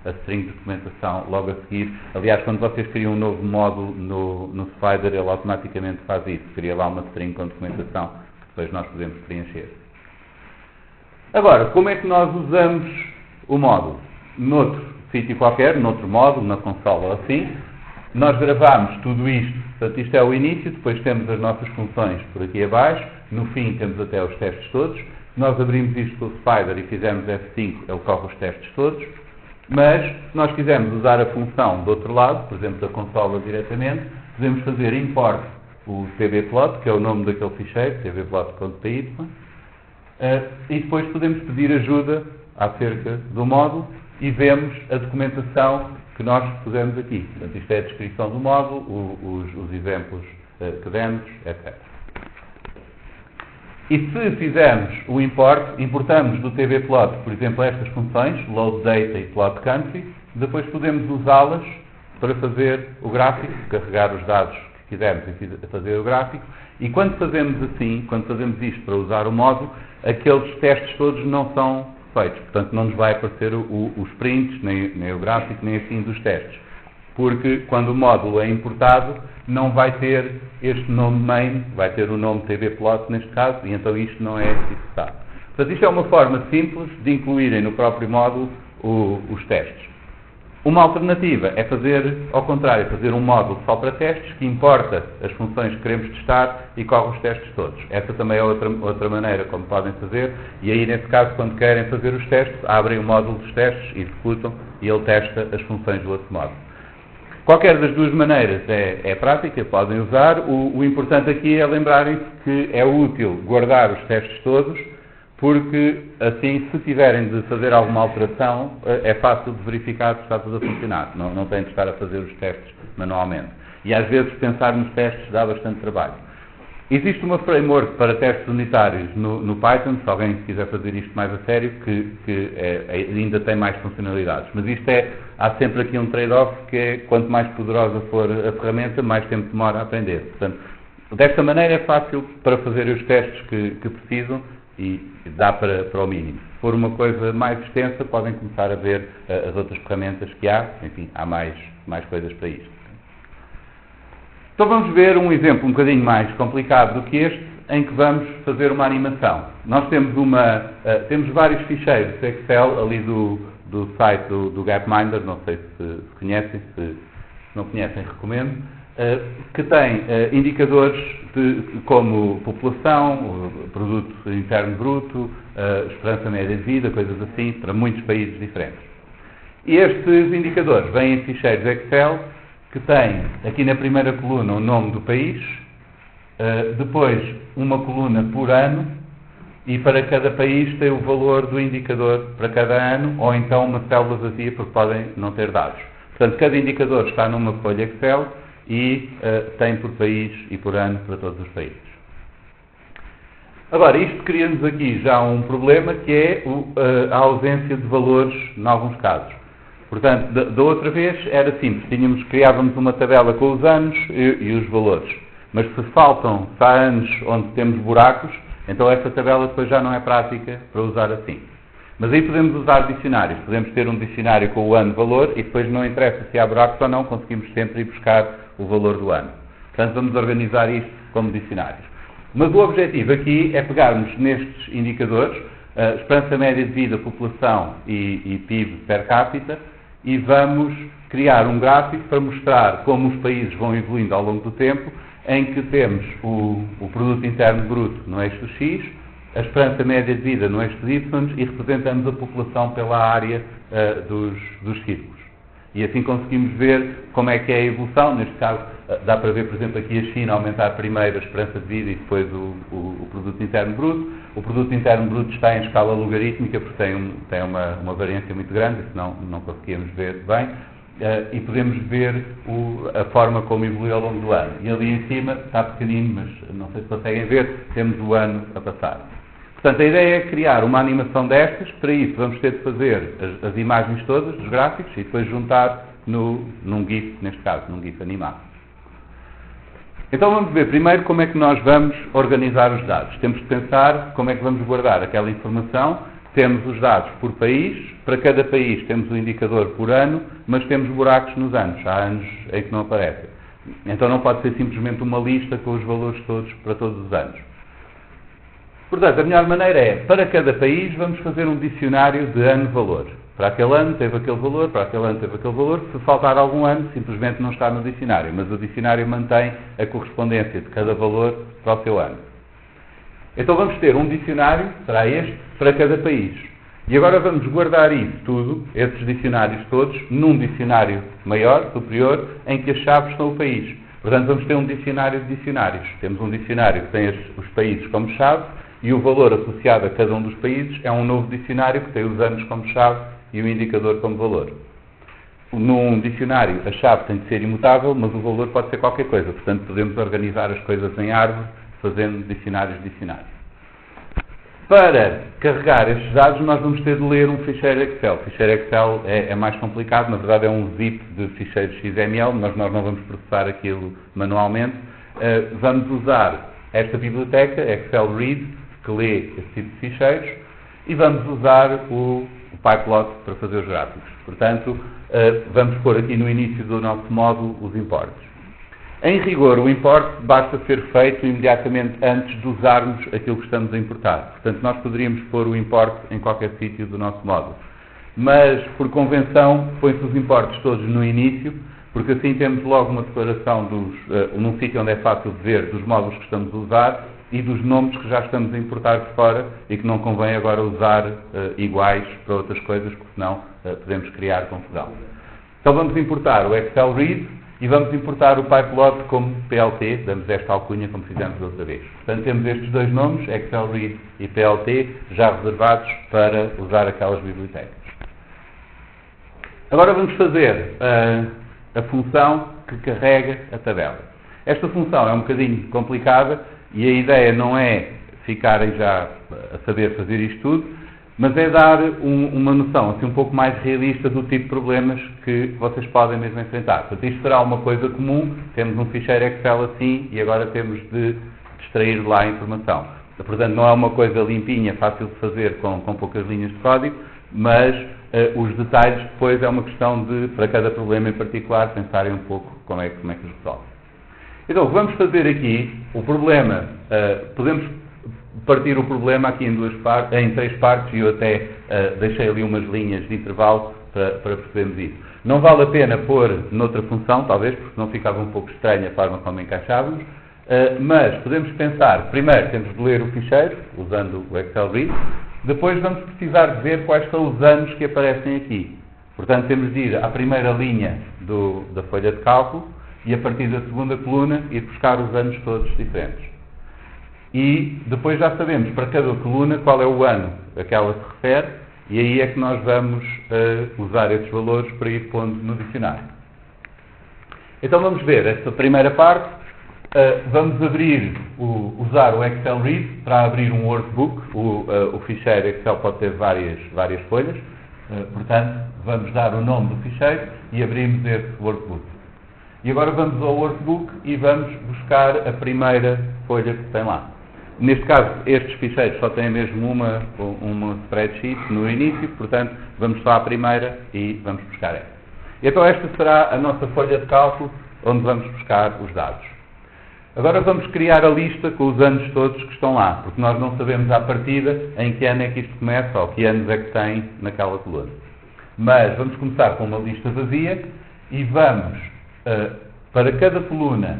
a string de documentação logo a seguir. Aliás, quando vocês criam um novo módulo no Spider, ele automaticamente faz isso. Cria lá uma string com documentação que depois nós podemos preencher. Agora, como é que nós usamos o módulo? Noutro sítio qualquer, noutro módulo, na consola ou assim, nós gravamos tudo isto. Portanto, isto é o início, depois temos as nossas funções por aqui abaixo, no fim temos até os testes todos. Se nós abrimos isto com o Spider e fizermos F5, ele corre os testes todos. Mas, se nós quisermos usar a função do outro lado, por exemplo, da consola diretamente, podemos fazer import o tvplot, que é o nome daquele ficheiro, tvplot.py, e depois podemos pedir ajuda acerca do módulo e vemos a documentação que nós pusemos aqui. Portanto, isto é a descrição do módulo, os exemplos que demos, etc. E se fizermos o import, importamos do tvplot, por exemplo, estas funções, load data e plot country, depois podemos usá-las para fazer o gráfico, carregar os dados que quisermos e fazer o gráfico, e quando fazemos assim, quando fazemos isto para usar o módulo, aqueles testes todos não são feitos, portanto não nos vai aparecer os prints, nem o gráfico, nem assim dos testes, porque quando o módulo é importado, não vai ter este nome main, vai ter o nome tvplot neste caso, e então isto não é executado. Portanto, isto é uma forma simples de incluírem no próprio módulo os testes. Uma alternativa é fazer, ao contrário, fazer um módulo só para testes, que importa as funções que queremos testar e corre os testes todos. Essa também é outra maneira como podem fazer, e aí, nesse caso, quando querem fazer os testes, abrem o módulo dos testes, executam, e ele testa as funções do outro módulo. Qualquer das duas maneiras é prática, podem usar. O importante aqui é lembrarem-se que é útil guardar os testes todos, porque assim, se tiverem de fazer alguma alteração, é fácil de verificar se está tudo a funcionar. Não têm de estar a fazer os testes manualmente. E às vezes pensar nos testes dá bastante trabalho. Existe uma framework para testes unitários no Python, se alguém quiser fazer isto mais a sério, que ainda tem mais funcionalidades. Mas há sempre aqui um trade-off, que é quanto mais poderosa for a ferramenta, mais tempo demora a aprender. Portanto, desta maneira é fácil para fazer os testes que precisam e dá para o mínimo. Se for uma coisa mais extensa, podem começar a ver as outras ferramentas que há. Enfim, há mais coisas para isto. Então vamos ver um exemplo um bocadinho mais complicado do que este, em que vamos fazer uma animação. Nós temos vários ficheiros Excel ali do site do Gapminder, não sei se conhecem, se não conhecem, recomendo, que tem indicadores como população, produto interno bruto, esperança média de vida, coisas assim, para muitos países diferentes. E estes indicadores vêm em ficheiros Excel, que tem aqui na primeira coluna o nome do país, depois uma coluna por ano, e para cada país tem o valor do indicador para cada ano, ou então uma célula vazia, porque podem não ter dados. Portanto, cada indicador está numa folha Excel e tem por país e por ano para todos os países. Agora, isto cria-nos aqui já um problema, que é a ausência de valores em alguns casos. Portanto, da outra vez era simples, criávamos uma tabela com os anos e os valores. Mas se há anos onde temos buracos, então essa tabela depois já não é prática para usar assim. Mas aí podemos usar dicionários. Podemos ter um dicionário com o ano-valor e depois não interessa se há buracos ou não, conseguimos sempre ir buscar o valor do ano. Portanto, vamos organizar isto como dicionários. Mas o objetivo aqui é pegarmos nestes indicadores, esperança média de vida, população e PIB per capita, e vamos criar um gráfico para mostrar como os países vão evoluindo ao longo do tempo, em que temos o produto interno bruto no eixo X, a esperança média de vida no eixo de Y e representamos a população pela área dos círculos. E assim conseguimos ver como é que é a evolução. Neste caso, dá para ver, por exemplo, aqui a China aumentar primeiro a esperança de vida e depois o produto interno bruto. O produto interno bruto está em escala logarítmica porque tem uma variância muito grande, senão não conseguíamos ver bem. E podemos ver a forma como evoluiu ao longo do ano. E ali em cima, está pequenino, mas não sei se conseguem ver, temos o ano a passar. Portanto, a ideia é criar uma animação destas. Para isso vamos ter de fazer as imagens todas dos gráficos e depois juntar num GIF, neste caso, num GIF animado. Então vamos ver primeiro como é que nós vamos organizar os dados. Temos de pensar como é que vamos guardar aquela informação. Temos os dados por país, para cada país temos o indicador por ano, mas temos buracos nos anos. Há anos em que não aparecem. Então não pode ser simplesmente uma lista com os valores todos para todos os anos. Portanto, a melhor maneira é, para cada país, vamos fazer um dicionário de ano-valor. Para aquele ano teve aquele valor, para aquele ano teve aquele valor. Se faltar algum ano, simplesmente não está no dicionário, mas o dicionário mantém a correspondência de cada valor para o seu ano. Então vamos ter um dicionário, será este, para cada país. E agora vamos guardar isso tudo, esses dicionários todos, num dicionário maior, superior, em que as chaves são o país. Portanto, vamos ter um dicionário de dicionários. Temos um dicionário que tem os países como chave, e o valor associado a cada um dos países é um novo dicionário que tem os anos como chave e o indicador como valor. Num dicionário, a chave tem de ser imutável, mas o valor pode ser qualquer coisa. Portanto, podemos organizar as coisas em árvore, fazendo dicionários de dicionários. Para carregar estes dados, nós vamos ter de ler um ficheiro Excel. O ficheiro Excel é mais complicado, na verdade é um zip de ficheiros XML, mas nós não vamos processar aquilo manualmente. Vamos usar esta biblioteca, Excel Read, que lê esse tipo de ficheiros, e vamos usar o Pyplot para fazer os gráficos. Portanto, vamos pôr aqui no início do nosso módulo os importes. Em rigor, o import basta ser feito imediatamente antes de usarmos aquilo que estamos a importar. Portanto, nós poderíamos pôr o import em qualquer sítio do nosso módulo. Mas, por convenção, põe-se os importes todos no início, porque assim temos logo uma declaração num sítio onde é fácil de ver dos módulos que estamos a usar e dos nomes que já estamos a importar de fora e que não convém agora usar iguais para outras coisas, porque senão podemos criar confusão. Então vamos importar o Excel Read e vamos importar o Pyplot como PLT, damos esta alcunha como fizemos da outra vez. Portanto temos estes dois nomes, Excel Read e PLT, já reservados para usar aquelas bibliotecas. Agora vamos fazer a função que carrega a tabela. Esta função é um bocadinho complicada e a ideia não é ficarem já a saber fazer isto tudo, mas é dar uma noção assim um pouco mais realista do tipo de problemas que vocês podem mesmo enfrentar. Portanto, isto será uma coisa comum, temos um ficheiro Excel assim e agora temos de extrair de lá a informação. Portanto, não é uma coisa limpinha, fácil de fazer com poucas linhas de código, mas os detalhes depois é uma questão de, para cada problema em particular, pensarem um pouco como é que os resolve. Então, o que vamos fazer aqui, o problema, podemos partir o problema aqui em três partes e eu até deixei ali umas linhas de intervalo para percebermos isso. Não vale a pena pôr noutra função, talvez, porque não ficava um pouco estranha a forma como encaixávamos, mas podemos pensar, primeiro temos de ler o ficheiro, usando o Excel Read, depois vamos precisar de ver quais são os anos que aparecem aqui. Portanto, temos de ir à primeira linha da folha de cálculo e a partir da segunda coluna ir buscar os anos todos diferentes. E depois já sabemos para cada coluna qual é o ano a que ela se refere e aí é que nós vamos usar esses valores para ir pondo no dicionário. Então vamos ver esta primeira parte. Vamos usar o Excel Read para abrir um workbook. O ficheiro Excel pode ter várias folhas. Portanto, vamos dar o nome do ficheiro e abrimos esse workbook. E agora vamos ao workbook e vamos buscar a primeira folha que tem lá. Neste caso, estes ficheiros só têm mesmo uma spreadsheet no início, portanto, vamos só à primeira e vamos buscar esta. Então, esta será a nossa folha de cálculo, onde vamos buscar os dados. Agora vamos criar a lista com os anos todos que estão lá, porque nós não sabemos à partida em que ano é que isto começa ou que anos é que tem naquela coluna. Mas vamos começar com uma lista vazia e vamos, para cada coluna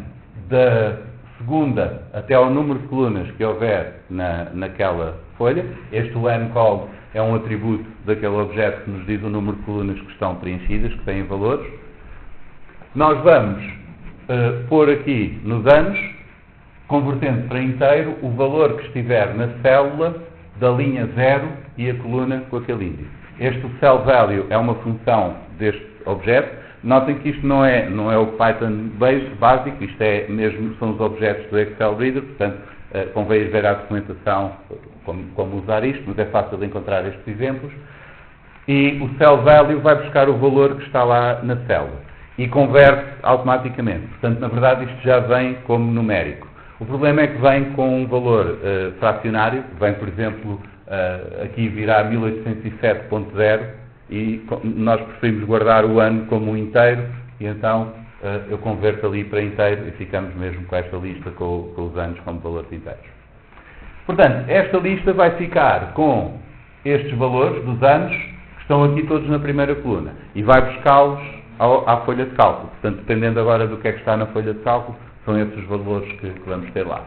da segunda até ao número de colunas que houver naquela folha. Este onCall é um atributo daquele objeto que nos diz o número de colunas que estão preenchidas, que têm valores. Nós vamos pôr aqui nos anos, convertendo para inteiro o valor que estiver na célula da linha 0 e a coluna com aquele índice. Este cell value é uma função deste objeto. Notem que isto não é o Python básico, isto é mesmo, são os objetos do Excel Reader, portanto, convém ver a documentação como usar isto, mas é fácil de encontrar estes exemplos. E o cell value vai buscar o valor que está lá na célula e converte automaticamente. Portanto, na verdade, isto já vem como numérico. O problema é que vem com um valor fracionário, vem, por exemplo, aqui virá 1807.0 e nós preferimos guardar o ano como um inteiro e então eu converto ali para inteiro e ficamos mesmo com esta lista com os anos como valores inteiros. Portanto, esta lista vai ficar com estes valores dos anos que estão aqui todos na primeira coluna e vai buscá-los à folha de cálculo. Portanto, dependendo agora do que é que está na folha de cálculo, são esses os valores que vamos ter lá.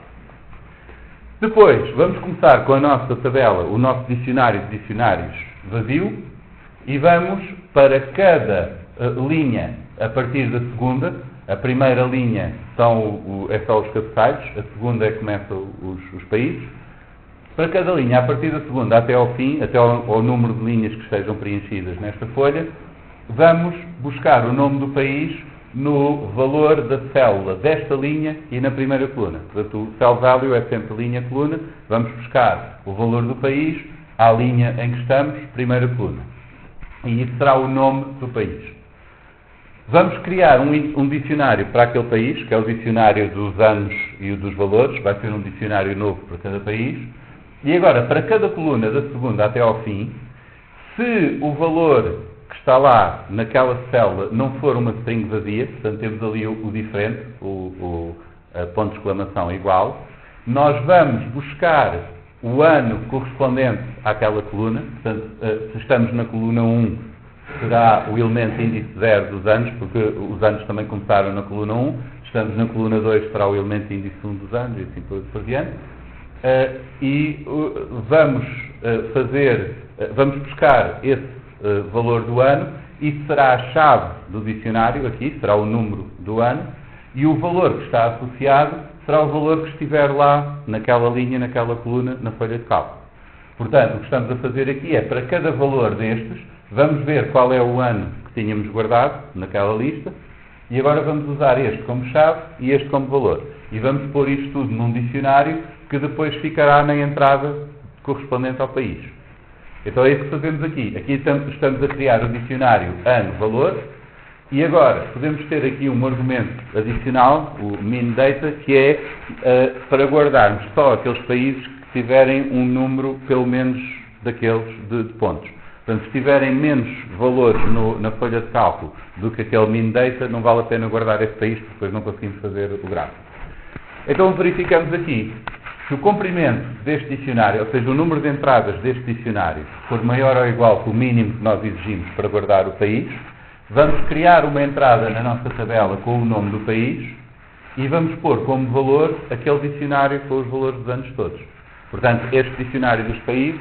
Depois, vamos começar com a nossa tabela, o nosso dicionário de dicionários vazio, e vamos para cada linha, a partir da segunda. A primeira linha é só os cabeçalhos, a segunda é que começam os países. Para cada linha, a partir da segunda até ao fim, até ao número de linhas que estejam preenchidas nesta folha, vamos buscar o nome do país no valor da célula desta linha e na primeira coluna. Portanto, o cell value é sempre linha-coluna. Vamos buscar o valor do país à linha em que estamos, primeira coluna. E isso será o nome do país. Vamos criar um dicionário para aquele país, que é o dicionário dos anos e o dos valores. Vai ser um dicionário novo para cada país. E agora, para cada coluna, da segunda até ao fim, se o valor que está lá naquela célula não for uma string vazia, portanto temos ali o diferente, a ponto de exclamação igual, nós vamos buscar o ano correspondente àquela coluna. Portanto, se estamos na coluna 1, será o elemento índice 0 dos anos, porque os anos também começaram na coluna 1. Se estamos na coluna 2, será o elemento índice 1 dos anos, e assim por diante. Vamos buscar esse valor do ano, isso será a chave do dicionário, aqui será o número do ano, e o valor que está associado será o valor que estiver lá naquela linha, naquela coluna, na folha de cálculo. Portanto, o que estamos a fazer aqui é, para cada valor destes, vamos ver qual é o ano que tínhamos guardado naquela lista, e agora vamos usar este como chave e este como valor. E vamos pôr isto tudo num dicionário que depois ficará na entrada correspondente ao país. Então é isso que fazemos aqui. Aqui estamos a criar o dicionário ano-valor e agora podemos ter aqui um argumento adicional, o MinData, que é para guardarmos só aqueles países que tiverem um número pelo menos daqueles de pontos. Portanto, se tiverem menos valores na folha de cálculo do que aquele MinData, não vale a pena guardar esse país, porque depois não conseguimos fazer o gráfico. Então verificamos aqui. Se o comprimento deste dicionário, ou seja, o número de entradas deste dicionário, for maior ou igual que o mínimo que nós exigimos para guardar o país, vamos criar uma entrada na nossa tabela com o nome do país e vamos pôr como valor aquele dicionário com os valores dos anos todos. Portanto, este dicionário dos países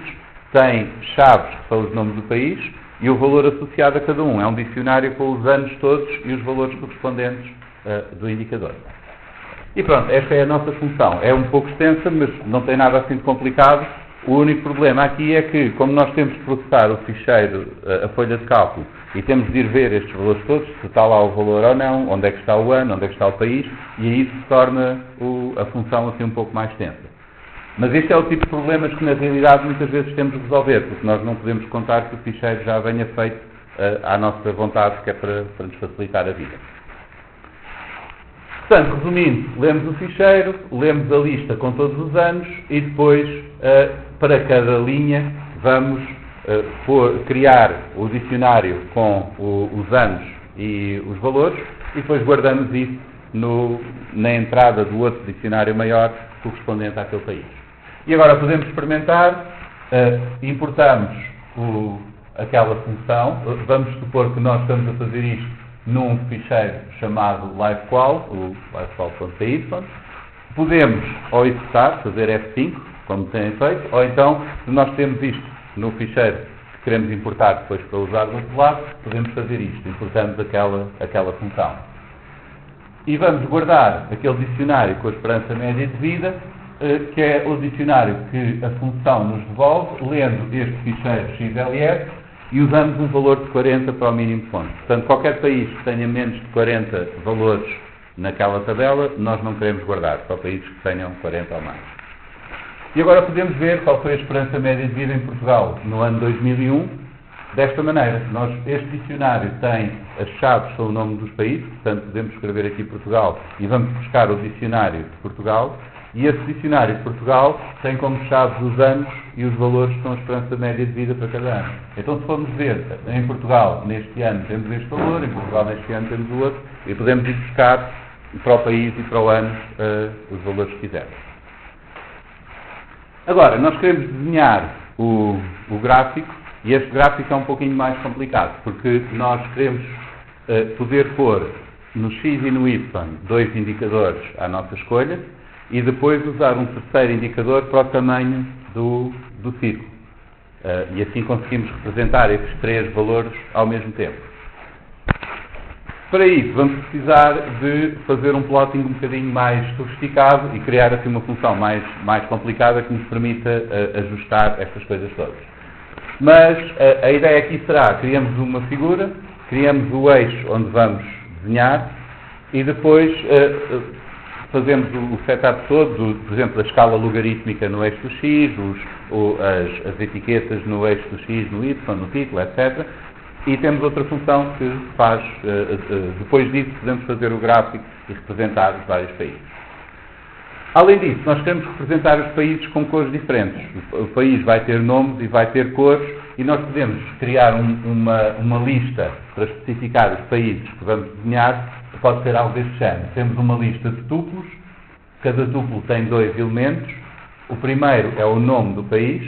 tem chaves que são os nomes do país e o valor associado a cada um. É um dicionário com os anos todos e os valores correspondentes do indicador. E pronto, esta é a nossa função. É um pouco extensa, mas não tem nada assim de complicado. O único problema aqui é que, como nós temos de processar o ficheiro, a folha de cálculo, e temos de ir ver estes valores todos, se está lá o valor ou não, onde é que está o ano, onde é que está o país, e aí se torna a função assim um pouco mais extensa. Mas este é o tipo de problemas que na realidade muitas vezes temos de resolver, porque nós não podemos contar que o ficheiro já venha feito à nossa vontade, que é para nos facilitar a vida. Portanto, resumindo, lemos o ficheiro, lemos a lista com todos os anos e depois, para cada linha, vamos criar o dicionário com os anos e os valores e depois guardamos isso na entrada do outro dicionário maior correspondente àquele país. E agora podemos experimentar, importamos aquela função, vamos supor que nós estamos a fazer isto num ficheiro chamado livequal, o livequal.py. Podemos ou exportar, fazer F5, como têm feito, ou então, se nós temos isto no ficheiro que queremos importar depois para usar do outro lado, podemos fazer isto, importando aquela função. E vamos guardar aquele dicionário com a esperança média de vida, que é o dicionário que a função nos devolve, lendo este ficheiro XLS, e usamos um valor de 40 para o mínimo fonte. Portanto, qualquer país que tenha menos de 40 valores naquela tabela, nós não queremos guardar, só países que tenham 40 ou mais. E agora podemos ver qual foi a esperança média de vida em Portugal no ano 2001, desta maneira. Este dicionário tem as chaves, são o nome dos países, portanto podemos escrever aqui Portugal e vamos buscar o dicionário de Portugal, e esse dicionário de Portugal tem como chave os anos e os valores que são a esperança média de vida para cada ano. Então, se formos ver, em Portugal, neste ano temos este valor, em Portugal, neste ano, temos o outro, e podemos ir buscar para o país e para o ano os valores que quisermos. Agora, nós queremos desenhar o gráfico, e este gráfico é um pouquinho mais complicado, porque nós queremos poder pôr no X e no Y 2 indicadores à nossa escolha, e depois usar um terceiro indicador para o tamanho do círculo. E assim conseguimos representar esses 3 valores ao mesmo tempo. Para isso, vamos precisar de fazer um plotting um bocadinho mais sofisticado e criar assim uma função mais complicada que nos permita ajustar estas coisas todas. Mas a ideia aqui será, criamos uma figura, criamos o eixo onde vamos desenhar e depois fazemos o setup todo, por exemplo, a escala logarítmica no eixo do X, as etiquetas no eixo do X, no Y, no título, etc. E temos outra função que faz, depois disso, podemos fazer o gráfico e representar os vários países. Além disso, nós queremos representar os países com cores diferentes. O país vai ter nomes e vai ter cores, e nós podemos criar uma lista para especificar os países que vamos desenhar. Pode ser algo deste género. Temos uma lista de tuplos, cada tuplo tem 2 elementos. O primeiro é o nome do país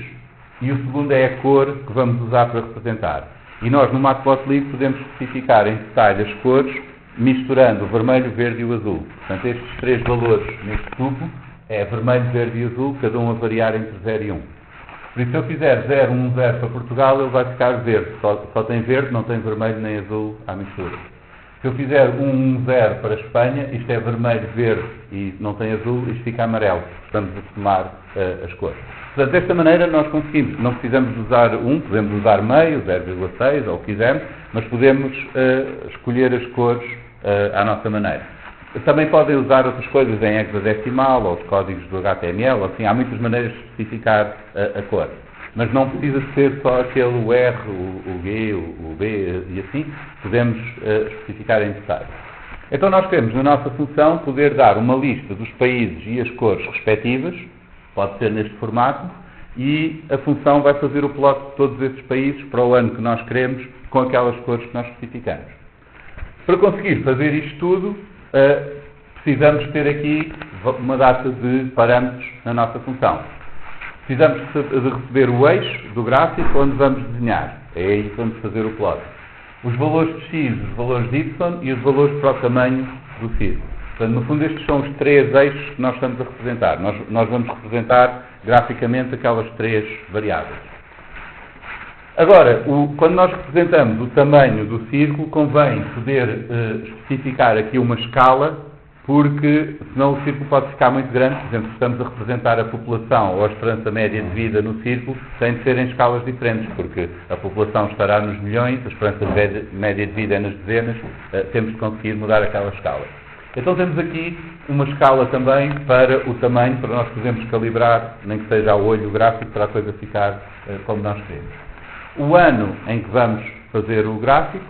e o segundo é a cor que vamos usar para representar. E nós no Matplotlib podemos especificar em detalhe as cores, misturando o vermelho, o verde e o azul. Portanto, estes 3 valores neste tuplo é vermelho, verde e azul, cada um a variar entre 0 e 1. Por isso, se eu fizer 0, 1, 0 para Portugal, ele vai ficar verde. Só tem verde, não tem vermelho nem azul à mistura. Se eu fizer 1, 0 para a Espanha, isto é vermelho, verde e não tem azul, isto fica amarelo. Estamos a somar as cores. Portanto, desta maneira nós conseguimos, não precisamos usar 1, podemos usar meio, 0,6 ou o que quisermos, mas podemos escolher as cores à nossa maneira. Também podem usar outras coisas em hexadecimal ou os códigos do HTML, assim, há muitas maneiras de especificar a cor. Mas não precisa ser só aquele o R, o G, o B e assim, podemos especificar em detalhe. Então nós queremos na nossa função poder dar uma lista dos países e as cores respectivas, pode ser neste formato, e a função vai fazer o plot de todos esses países para o ano que nós queremos, com aquelas cores que nós especificamos. Para conseguir fazer isto tudo, precisamos ter aqui uma data de parâmetros na nossa função. Precisamos de receber o eixo do gráfico onde vamos desenhar. É aí que vamos fazer o plot. Os valores de X, os valores de Y e os valores para o tamanho do círculo. Portanto, no fundo, estes são os 3 eixos que nós estamos a representar. Nós vamos representar graficamente aquelas 3 variáveis. Agora, quando nós representamos o tamanho do círculo, convém poder especificar aqui uma escala, porque senão o círculo pode ficar muito grande. Por exemplo, se estamos a representar a população ou a esperança média de vida no círculo, tem de ser em escalas diferentes, porque a população estará nos milhões, a esperança média de vida é nas dezenas, temos de conseguir mudar aquela escala. Então temos aqui uma escala também para o tamanho, para nós podermos calibrar, nem que seja ao olho gráfico, para a coisa ficar como nós queremos. O ano em que vamos fazer o gráfico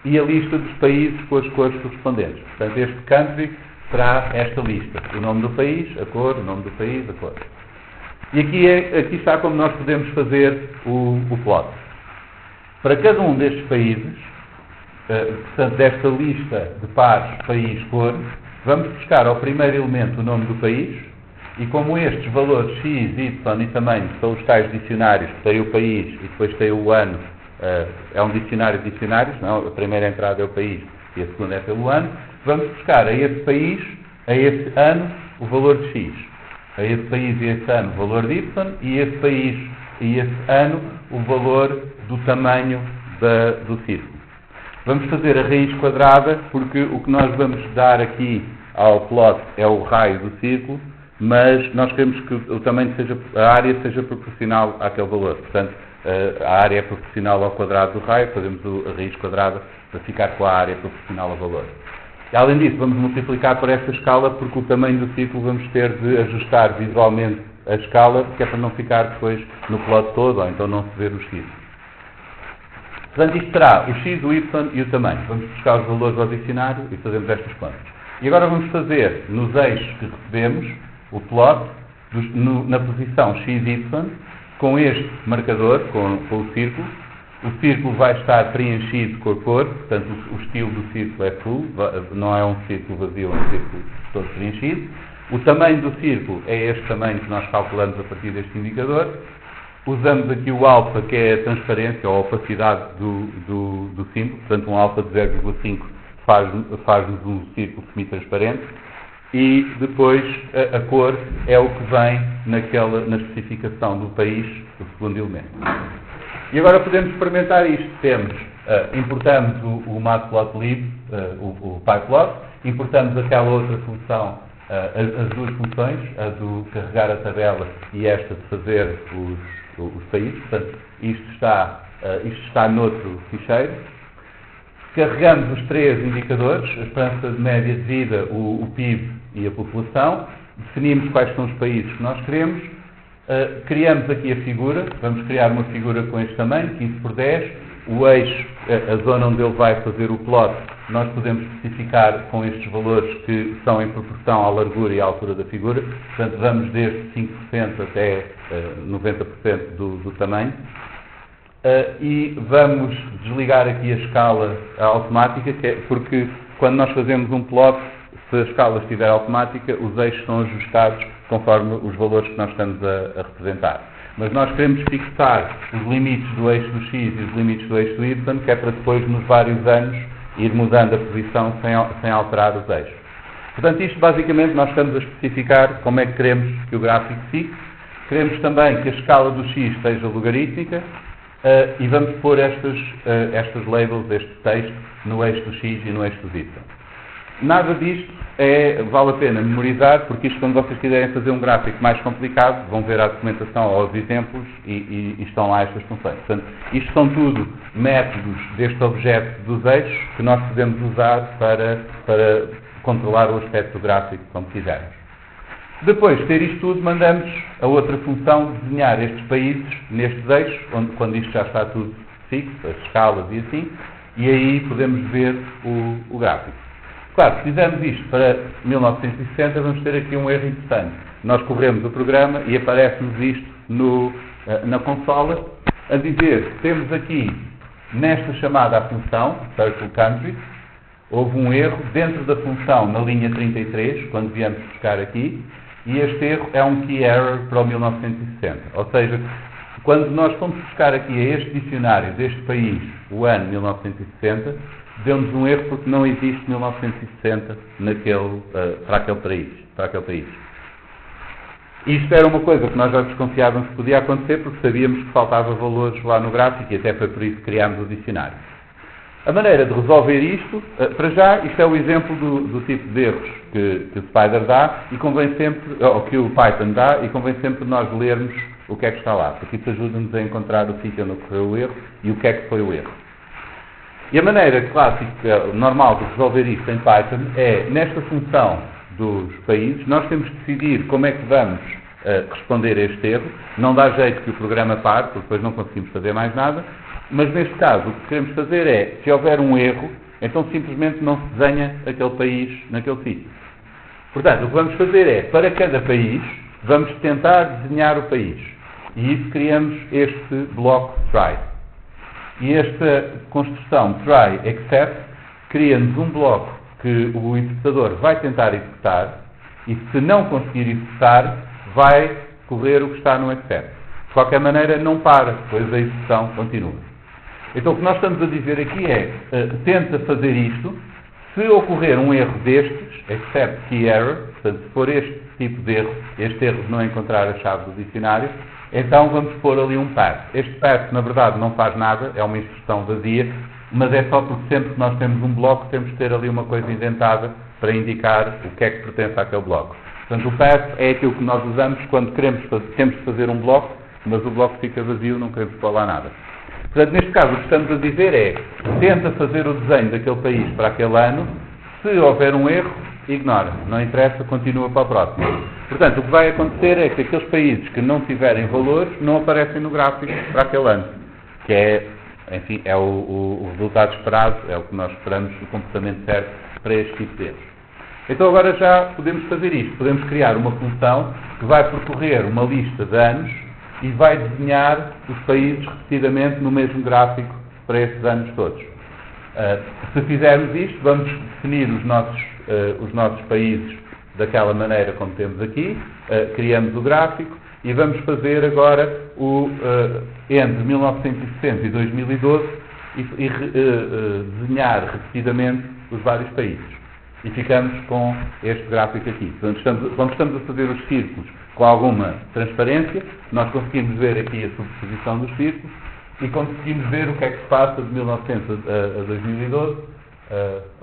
e a lista dos países com as cores correspondentes. Portanto, este country será esta lista. O nome do país, a cor, o nome do país, a cor. E aqui está como nós podemos fazer o plot. Para cada um destes países, portanto, desta lista de pares, país, cor, vamos buscar ao primeiro elemento o nome do país, e como estes valores X, Y e tamanho são os tais dicionários, que tem o país e depois tem o ano, é um dicionário de dicionários, não? A primeira entrada é o país e a segunda é pelo ano, vamos buscar a esse país, a esse ano, o valor de x. A esse país e esse ano o valor de y, e esse país e esse ano o valor do tamanho do círculo. Vamos fazer a raiz quadrada, porque o que nós vamos dar aqui ao plot é o raio do círculo, mas nós queremos que o tamanho a área seja proporcional àquele valor. Portanto, a área é proporcional ao quadrado do raio, fazemos a raiz quadrada para ficar com a área proporcional ao valor. E, além disso, vamos multiplicar por esta escala, porque o tamanho do círculo vamos ter de ajustar visualmente a escala, que é para não ficar depois no plot todo, ou então não se ver os x. Portanto, isto será o x, o y e o tamanho. Vamos buscar os valores ao dicionário e fazemos estas contas. E agora vamos fazer, nos eixos que recebemos, o plot na posição x, y, com este marcador, com o círculo. O círculo vai estar preenchido com a cor, portanto o estilo do círculo é full, não é um círculo vazio, é um círculo todo preenchido. O tamanho do círculo é este tamanho que nós calculamos a partir deste indicador. Usamos aqui o alfa, que é a transparência ou a opacidade do símbolo, portanto um alfa de 0,5 faz-nos um círculo semi-transparente. E depois a cor é o que vem na especificação do país, o segundo elemento. E agora podemos experimentar isto. Importamos o matplotlib, o pyplot, importamos aquela outra função, as duas funções, a do carregar a tabela e esta de fazer os países. Portanto, isto está noutro ficheiro. Carregamos os três indicadores, a esperança de média de vida, o PIB e a população. Definimos quais são os países que nós queremos. Criamos aqui a figura. Vamos criar uma figura com este tamanho, 15 por 10. O eixo, a zona onde ele vai fazer o plot, nós podemos especificar com estes valores que são em proporção à largura e à altura da figura. Portanto, vamos desde 5% até 90% do tamanho. E vamos desligar aqui a escala automática, porque quando nós fazemos um plot, se a escala estiver automática, os eixos são ajustados conforme os valores que nós estamos a representar. Mas nós queremos fixar os limites do eixo do x e os limites do eixo do y, que é para depois, nos vários anos, ir mudando a posição sem alterar os eixos. Portanto, isto basicamente nós estamos a especificar como é que queremos que o gráfico fique. Queremos também que a escala do x seja logarítmica. E vamos pôr estas labels, este texto, no eixo do x e no eixo do y. Nada disto vale a pena memorizar, porque isto, quando vocês quiserem fazer um gráfico mais complicado, vão ver a documentação ou os exemplos e estão lá estas funções. Portanto, isto são tudo métodos deste objeto dos eixos que nós podemos usar para controlar o aspecto gráfico como quisermos. Depois de ter isto tudo, mandamos a outra função desenhar estes países nestes eixos, quando isto já está tudo fixo, as escalas e assim, e aí podemos ver o gráfico. Claro, se fizermos isto para 1960, vamos ter aqui um erro interessante. Nós corremos o programa e aparece-nos isto na consola, a dizer que temos aqui, nesta chamada à função, Circle Country, houve um erro dentro da função na linha 33, quando viemos buscar aqui, e este erro é um key error para o 1960. Ou seja, quando nós fomos buscar aqui a este dicionário deste país, o ano 1960, deu-nos um erro porque não existe 1960 para aquele país. Isto era uma coisa que nós já desconfiávamos que podia acontecer, porque sabíamos que faltava valores lá no gráfico e até foi por isso que criámos o dicionário. A maneira de resolver isto, para já, isto é o exemplo do tipo de erros que o Spider dá e convém sempre, ou que o Python dá, e convém sempre nós lermos o que é que está lá, porque isso ajuda-nos a encontrar o sítio onde ocorreu o erro e o que é que foi o erro. E a maneira clássica, normal de resolver isto em Python é, nesta função dos países, nós temos que decidir como é que vamos responder a este erro. Não dá jeito que o programa pare, porque depois não conseguimos fazer mais nada. Mas neste caso, o que queremos fazer é, se houver um erro, então simplesmente não se desenha aquele país naquele sítio. Portanto, o que vamos fazer é, para cada país, vamos tentar desenhar o país. E isso criamos este bloco try. E esta construção try except cria-nos um bloco que o executador vai tentar executar e, se não conseguir executar, vai correr o que está no except. De qualquer maneira, não para, pois a execução continua. Então, o que nós estamos a dizer aqui é, tenta fazer isto, Se ocorrer um erro destes, except key error, portanto, se for este tipo de erro, este erro de não encontrar a chave do dicionário, então vamos pôr ali um path. Este path, na verdade, não faz nada, é uma instrução vazia, mas é só porque sempre que nós temos um bloco, temos que ter ali uma coisa indentada para indicar o que é que pertence àquele bloco. Portanto, o path é aquilo que nós usamos quando temos de fazer um bloco, mas o bloco fica vazio, não queremos pôr lá nada. Portanto, neste caso, o que estamos a dizer é, tenta fazer o desenho daquele país para aquele ano, se houver um erro, ignora, não interessa, continua para o próximo. Portanto, o que vai acontecer é que aqueles países que não tiverem valores não aparecem no gráfico para aquele ano, que é, enfim, é o resultado esperado, é o que nós esperamos, o comportamento certo para este tipo de erros. Então agora já podemos fazer isto, podemos criar uma função que vai percorrer uma lista de anos e vai desenhar os países repetidamente no mesmo gráfico para esses anos todos. Se fizermos isto, vamos definir os nossos países daquela maneira como temos aqui, criamos o gráfico e vamos fazer agora entre 1960 e 2012 e desenhar repetidamente os vários países. E ficamos com este gráfico aqui. Portanto, quando estamos a fazer os círculos com alguma transparência, nós conseguimos ver aqui a superposição dos círculos e conseguimos ver o que é que se passa de 1900 a 2012,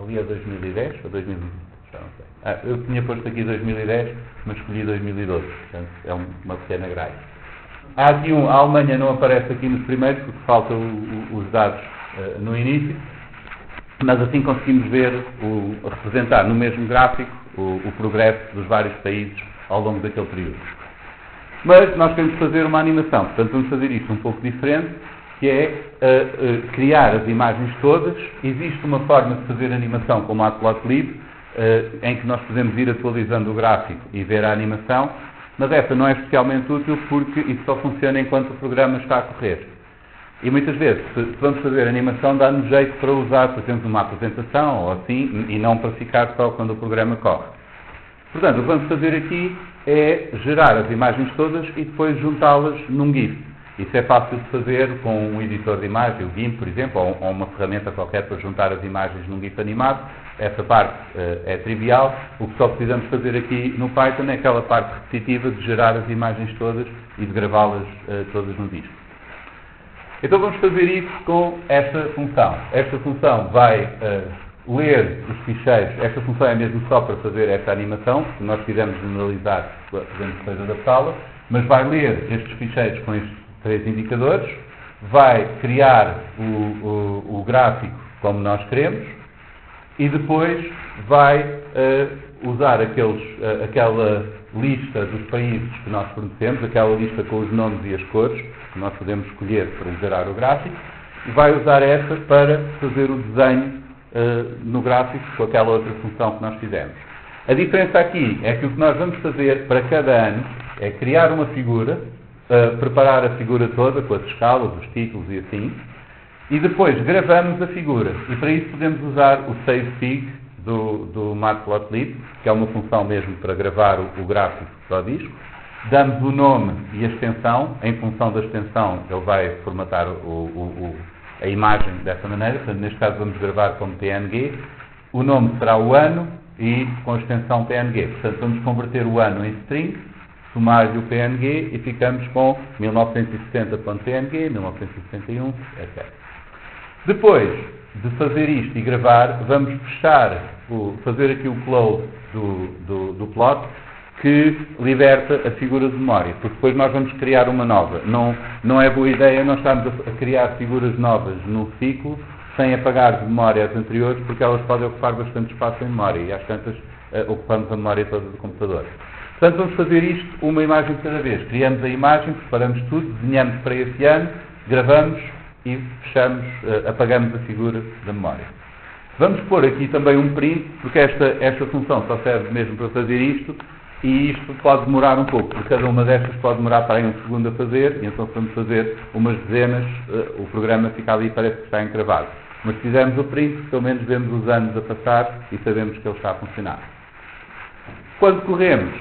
ali a 2010, a 2012, já não sei. Eu tinha posto aqui 2010, mas escolhi 2012, portanto é uma pequena grade. Há aqui a Alemanha não aparece aqui nos primeiros, porque faltam os dados no início, mas assim conseguimos ver, representar no mesmo gráfico o progresso dos vários países ao longo daquele período. Mas nós queremos fazer uma animação, portanto vamos fazer isto um pouco diferente, que é criar as imagens todas. Existe uma forma de fazer animação com o Matplotlib, em que nós podemos ir atualizando o gráfico e ver a animação, mas essa não é especialmente útil porque isso só funciona enquanto o programa está a correr. E muitas vezes, se vamos fazer animação, dá-nos jeito para usar, por exemplo, numa apresentação ou assim, e não para ficar só quando o programa corre. Portanto, o que vamos fazer aqui é gerar as imagens todas e depois juntá-las num GIF. Isso é fácil de fazer com um editor de imagem, o GIMP, por exemplo, ou uma ferramenta qualquer para juntar as imagens num GIF animado. Essa parte é trivial. O que só precisamos fazer aqui no Python é aquela parte repetitiva de gerar as imagens todas e de gravá-las todas no disco. Então vamos fazer isso com esta função. Esta função vai ler os ficheiros. Esta função é mesmo só para fazer esta animação. Se nós quisermos generalizar, podemos depois adaptá-la. Mas vai ler estes ficheiros com estes 3 indicadores. Vai criar o gráfico como nós queremos. E depois vai usar aquela lista dos países que nós fornecemos, aquela lista com os nomes e as cores, que nós podemos escolher para gerar o gráfico, e vai usar essa para fazer o desenho no gráfico com aquela outra função que nós fizemos. A diferença aqui é que o que nós vamos fazer para cada ano é criar uma figura, preparar a figura toda com as escalas, os títulos e assim, e depois gravamos a figura. E para isso podemos usar o savefig do Matplotlib, que é uma função mesmo para gravar o gráfico para o disco. Damos o nome e a extensão. Em função da extensão, ele vai formatar a imagem dessa maneira. Portanto, neste caso vamos gravar como PNG. O nome será o ano e com a extensão PNG. Portanto, vamos converter o ano em string, somar-lhe o PNG e ficamos com 1960.png, 1961, etc. Depois de fazer isto e gravar, vamos fazer aqui o close do plot, que liberta a figura de memória, porque depois nós vamos criar uma nova. Não é boa ideia nós estarmos a criar figuras novas no ciclo sem apagar de memória as anteriores, porque elas podem ocupar bastante espaço em memória e às tantas ocupamos a memória toda do computador. Portanto, vamos fazer isto uma imagem de cada vez. Criamos a imagem, preparamos tudo, desenhamos para esse ano, gravamos e fechamos, apagamos a figura da memória. Vamos pôr aqui também um print, porque esta função só serve mesmo para fazer isto, e isto pode demorar um pouco, porque cada uma destas pode demorar para aí um segundo a fazer, e então se vamos fazer umas dezenas, o programa fica ali e parece que está encravado. Mas se fizermos o print, pelo menos vemos os anos a passar e sabemos que ele está a funcionar. Quando corremos,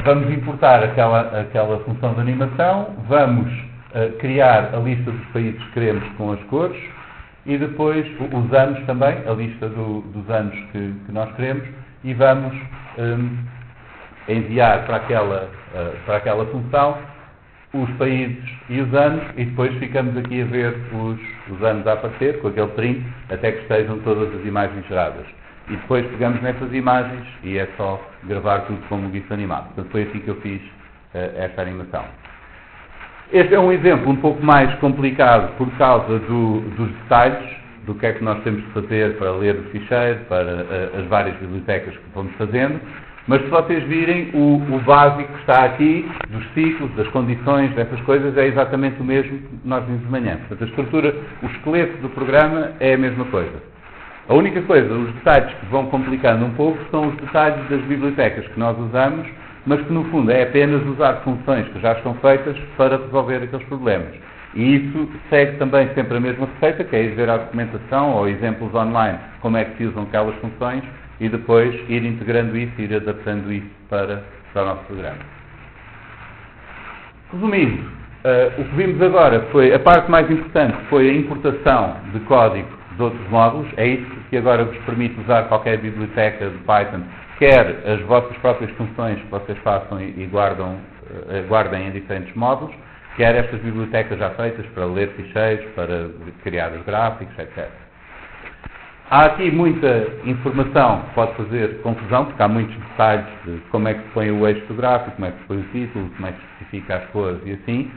vamos importar aquela função de animação, vamos criar a lista dos países que queremos com as cores, e depois os anos também, a lista dos anos que nós queremos, e vamos enviar para aquela função os países e os anos, e depois ficamos aqui a ver os anos a aparecer, com aquele print, até que estejam todas as imagens geradas. E depois pegamos nessas imagens e é só gravar tudo como um GIF animado. Portanto, foi assim que eu fiz esta animação. Este é um exemplo um pouco mais complicado por causa dos detalhes, do que é que nós temos de fazer para ler o ficheiro, para as várias bibliotecas que vamos fazendo. Mas se vocês virem, o básico que está aqui, dos ciclos, das condições, dessas coisas, é exatamente o mesmo que nós vimos de manhã. Portanto, a estrutura, o esqueleto do programa é a mesma coisa. A única coisa, os detalhes que vão complicando um pouco, são os detalhes das bibliotecas que nós usamos, mas que no fundo é apenas usar funções que já estão feitas para resolver aqueles problemas. E isso segue também sempre a mesma receita, que é ir ver a documentação ou exemplos online, como é que se usam aquelas funções, e depois ir integrando isso, ir adaptando isso para o nosso programa. Resumindo, o que vimos agora foi, a parte mais importante foi a importação de código de outros módulos, é isso que agora vos permite usar qualquer biblioteca de Python, quer as vossas próprias funções que vocês façam e guardem em diferentes módulos, quer estas bibliotecas já feitas para ler ficheiros, para criar os gráficos, etc. Há aqui muita informação que pode fazer confusão, porque há muitos detalhes de como é que se põe o eixo do gráfico, como é que se põe o título, como é que se especifica as cores e assim,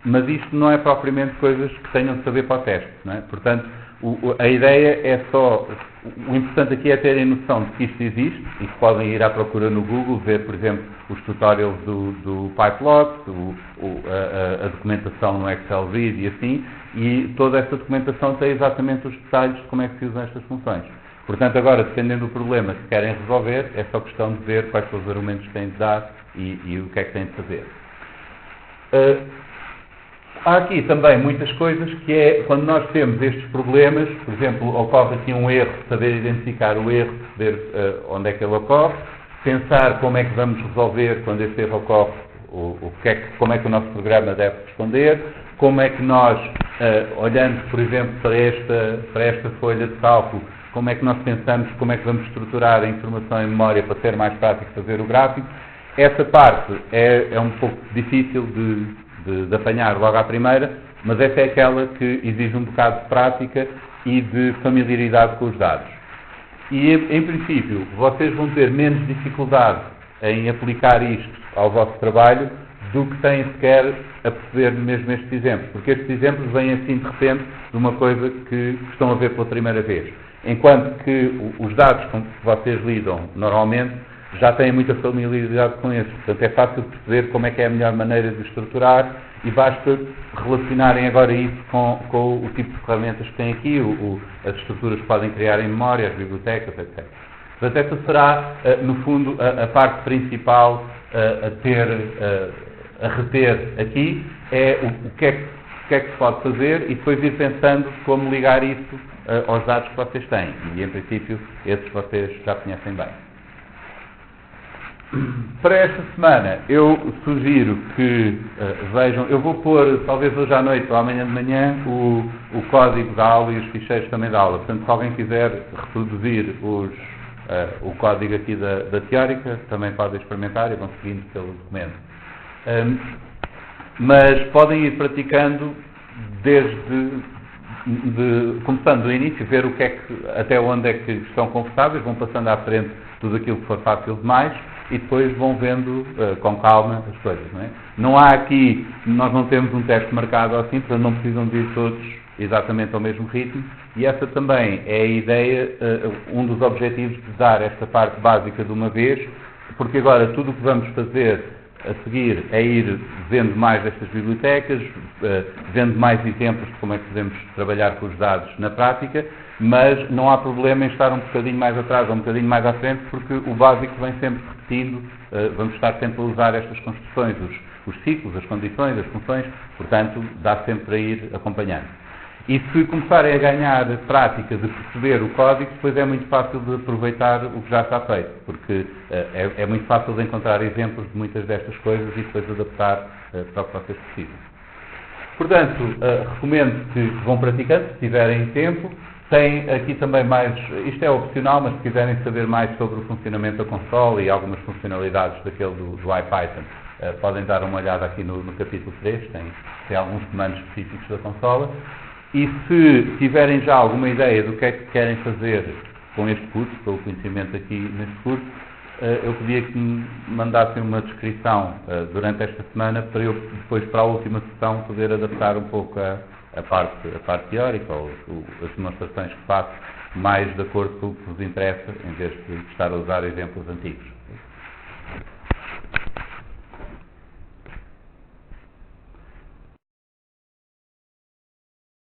mas isto não é propriamente coisas que tenham de saber para o teste, não é? Portanto, a ideia é só, o importante aqui é terem noção de que isto existe e que podem ir à procura no Google, ver, por exemplo, os tutorials do Pyplot, a documentação no Excel Read e assim, e toda esta documentação tem exatamente os detalhes de como é que se usam estas funções. Portanto, agora, dependendo do problema que querem resolver, é só questão de ver quais são os argumentos que têm de dar e o que é que têm de fazer. Há aqui também muitas coisas que é, quando nós temos estes problemas, por exemplo, ocorre aqui um erro, saber identificar o erro, saber onde é que ele ocorre, pensar como é que vamos resolver quando esse erro ocorre, como é que o nosso programa deve responder, como é que nós, olhando, por exemplo, para esta folha de cálculo, como é que nós pensamos, como é que vamos estruturar a informação em memória para ser mais prático fazer o gráfico. Essa parte é um pouco difícil de apanhar logo à primeira, mas essa é aquela que exige um bocado de prática e de familiaridade com os dados. E, em princípio, vocês vão ter menos dificuldade em aplicar isto ao vosso trabalho do que têm sequer a perceber mesmo estes exemplos, porque estes exemplos vêm assim de repente de uma coisa que estão a ver pela primeira vez. Enquanto que os dados com que vocês lidam normalmente já têm muita familiaridade com esses. Portanto, é fácil perceber como é que é a melhor maneira de estruturar e basta relacionarem agora isso com o tipo de ferramentas que têm aqui, as estruturas que podem criar em memória, as bibliotecas, etc. Portanto, essa será, no fundo, a parte principal a reter aqui, é o que é que se pode fazer e depois ir pensando como ligar isso aos dados que vocês têm. E, em princípio, esses vocês já conhecem bem. Para esta semana, eu sugiro que vejam, eu vou pôr, talvez hoje à noite ou amanhã de manhã, o código da aula e os ficheiros também da aula. Portanto, se alguém quiser reproduzir o código aqui da teórica, também podem experimentar e vão seguindo pelo documento. Mas podem ir praticando começando do início, ver até onde é que estão confortáveis, vão passando à frente tudo aquilo que for fácil demais e depois vão vendo com calma as coisas. Não é? Não há aqui, nós não temos um teste marcado assim, portanto não precisam de ir todos exatamente ao mesmo ritmo, e essa também é a ideia, um dos objetivos de dar esta parte básica de uma vez, porque agora tudo o que vamos fazer a seguir é ir vendo mais destas bibliotecas, vendo mais exemplos de como é que podemos trabalhar com os dados na prática, mas não há problema em estar um bocadinho mais atrás ou um bocadinho mais à frente, porque o básico vem sempre repetindo, vamos estar sempre a usar estas construções, os ciclos, as condições, as funções, portanto dá sempre para ir acompanhando. E se começarem a ganhar prática de perceber o código, depois é muito fácil de aproveitar o que já está feito, porque é muito fácil de encontrar exemplos de muitas destas coisas e depois adaptar para o que vocês precisam. Portanto, recomendo que vão praticando, se tiverem tempo. Tem aqui também mais, isto é opcional, mas se quiserem saber mais sobre o funcionamento da consola e algumas funcionalidades daquele do IPython, podem dar uma olhada aqui no capítulo 3, tem alguns comandos específicos da consola. E se tiverem já alguma ideia do que é que querem fazer com este curso, pelo conhecimento aqui neste curso, eu pedia que me mandassem uma descrição durante esta semana para eu depois, para a última sessão, poder adaptar um pouco a parte teórica ou as demonstrações que faço mais de acordo com o que vos interessa, em vez de estar a usar exemplos antigos.